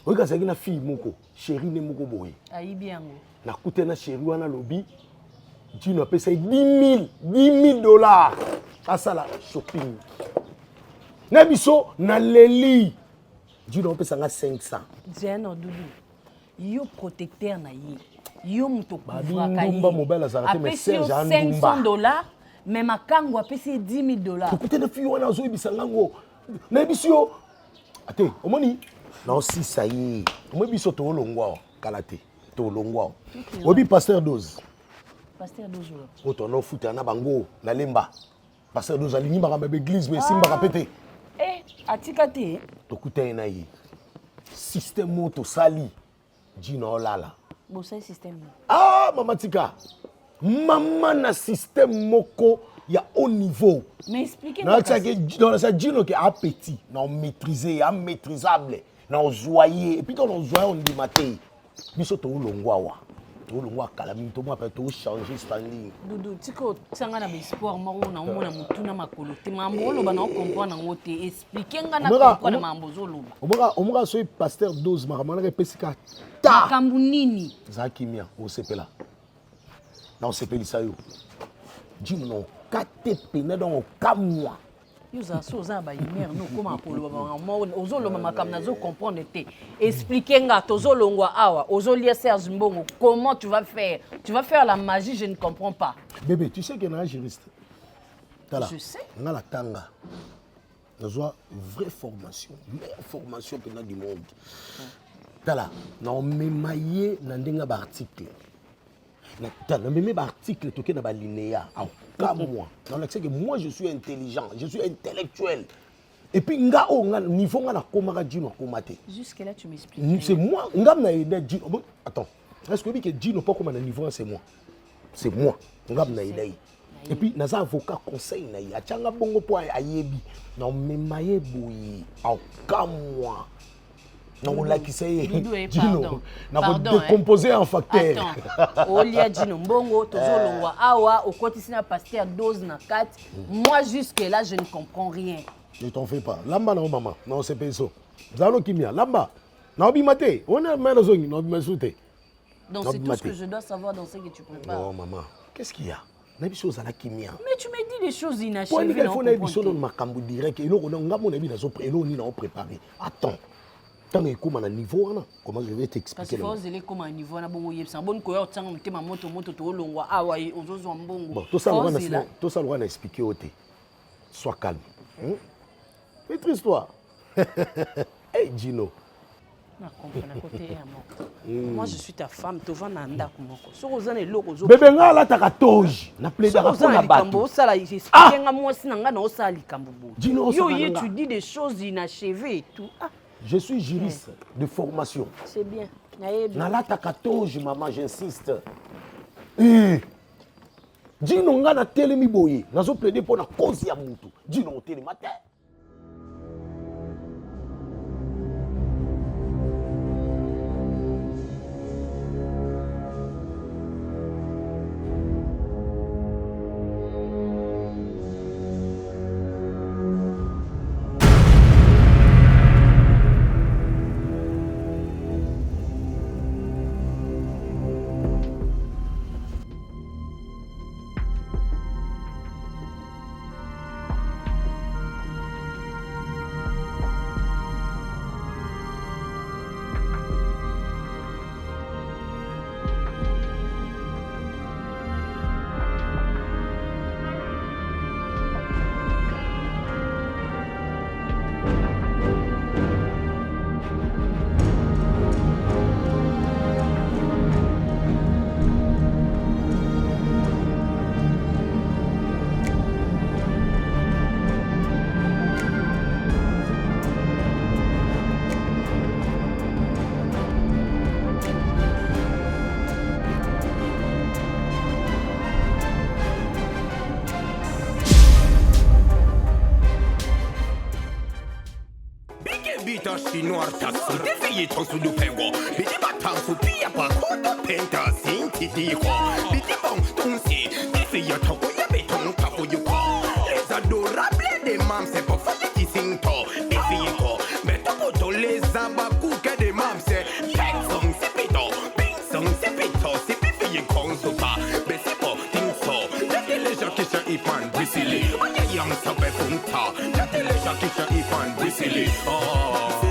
Obi ka na fille moko, chérie ne moko boye. Aibi yango. Na kute na chérie wana lobi. Dino apesa $10 000 asala shopping. Na biso na leli. Dino apesa nga 500. Diano Dudu. Yo protecteur na ye. Yo muto kuvra ka ye. Ndumba mobile azarate mais Serge Ndumba. $500 mais makango apesi $10 000. Écoutez na fille wana zo ibisa ngango. Na biso ate omoni na osisa ye. Omoni biso to longwa kalate. To longwa. Obi pasteur 12. Pasteur 12. Oto futa na bango na lemba. Pasteur 12 alingi ba ba église mais simba kapete. Atikate. Tokuta na ye. Système moto sali. Dino olala. Bosa système. Ah mama tika. Mama na système moko ya haut niveau. Mais expliquez-moi. Dans ça Dino qui a petit, non maîtrisé, maîtrisable, non joyeux et puis dans joyeux on dit maté. Biso to longwa wa. To longwa kalami to moi to changer standing. Dudu tiko tsanga na espoir maro na omona mutuna makolo te mambo lo bana comprendre ngo te expliquer nga na comprendre mambo zolo. Omoga so pasteur 12 makamana ke pesika ta. Makambu nini? Zakimia o sepela. Na o sepelisa yo. Dino no kate pena dans kamwa. Yoza soza ba imer no koma polo ba mo ozolo mama kam na zo comprendre te. Expliquer nga tozolo ngwa awa ozolia Serge Mbongo comment tu vas faire? Tu vas faire la magie, je ne comprends pas. Bébé, tu sais qu'il y a un juriste. Je sais. On a la tanga. Nous avons une vraie formation, meilleure formation que du monde. Tala, on mémaillé dans des articles. On même article toqué dans l'alinéa. Moi, moi je suis intelligent, je suis intellectuel. Et puis nga niveau nga na komaka Dino komate. Jusque là tu m'expliques. C'est moi, nga na aidé Dino. Attends, est-ce que que Dino pas comme na niveau c'est moi. C'est moi. Nga na aidé. Et puis naza avocat conseil na ya changa bongo po ayebi. Na memaye boyi au kamwa. Non, là qui c'est Dino. Na décomposer en facteur. Attends. Olia Dino Mbongo tozolongwa awa okotisina pasteur 12 na 4. Moi jusque là je ne comprends rien. Ne t'en fais pas. Lamba na maman. Non, c'est pas ça. Zalo kimia. Lamba. Na obi mate. On a mal aux ongles. Na obi masute. Donc c'est tout ce que je dois savoir dans ce que tu prépares. Non, maman. Qu'est-ce qu'il y a? Na biso za la kimia. Mais tu me dis des choses inachevées. Il faut na biso no makambu direct. Et là on nga mon abi na zo elo ni na préparer. Attends. Tant que comme à niveau là, comment je vais t'expliquer? Parce que faut comme à niveau na bongo yebsa bon ko yo tsanga mutema moto to longwa awa ozozo mbongo. Bon, tout ça on va expliquer oté. Sois calme. Maîtrise-toi. Hey Dino. Moi je suis ta femme, tu vas nanda kumoko. So ozana eloko zo. Bébé nga la takatoji. Na plaisir pour na bato. Ça là, explique nga moi sinanga na osala likambo bo. Dino yo tu dis des choses inachevées et tout. Ah. Je suis juriste de formation. C'est bien. Nalata 14, maman, j'insiste. Eh, Dino nga na telemi boye. Nazo plaider pour la cause ya mutu. Dino o telemi te. Bita chinois taxi, déveillé ton sous le pengo. Bidi batang sous pia pa koto penta sinti diko. Bidi bon tunsi, déveillé ton ouya béton tapo yuko. Les adorables des mams, c'est pas fait qui sinto. Déveillé ko, mais topoto les abakou que des mams, c'est peng song c'est pito, ping song c'est pito, c'est déveillé kon sopa. Mais c'est pas ting so, j'étais les gens qui sont hypan brisili. On y a yang sabe funta, j'étais les gens qui sont hypan brisili. Oh.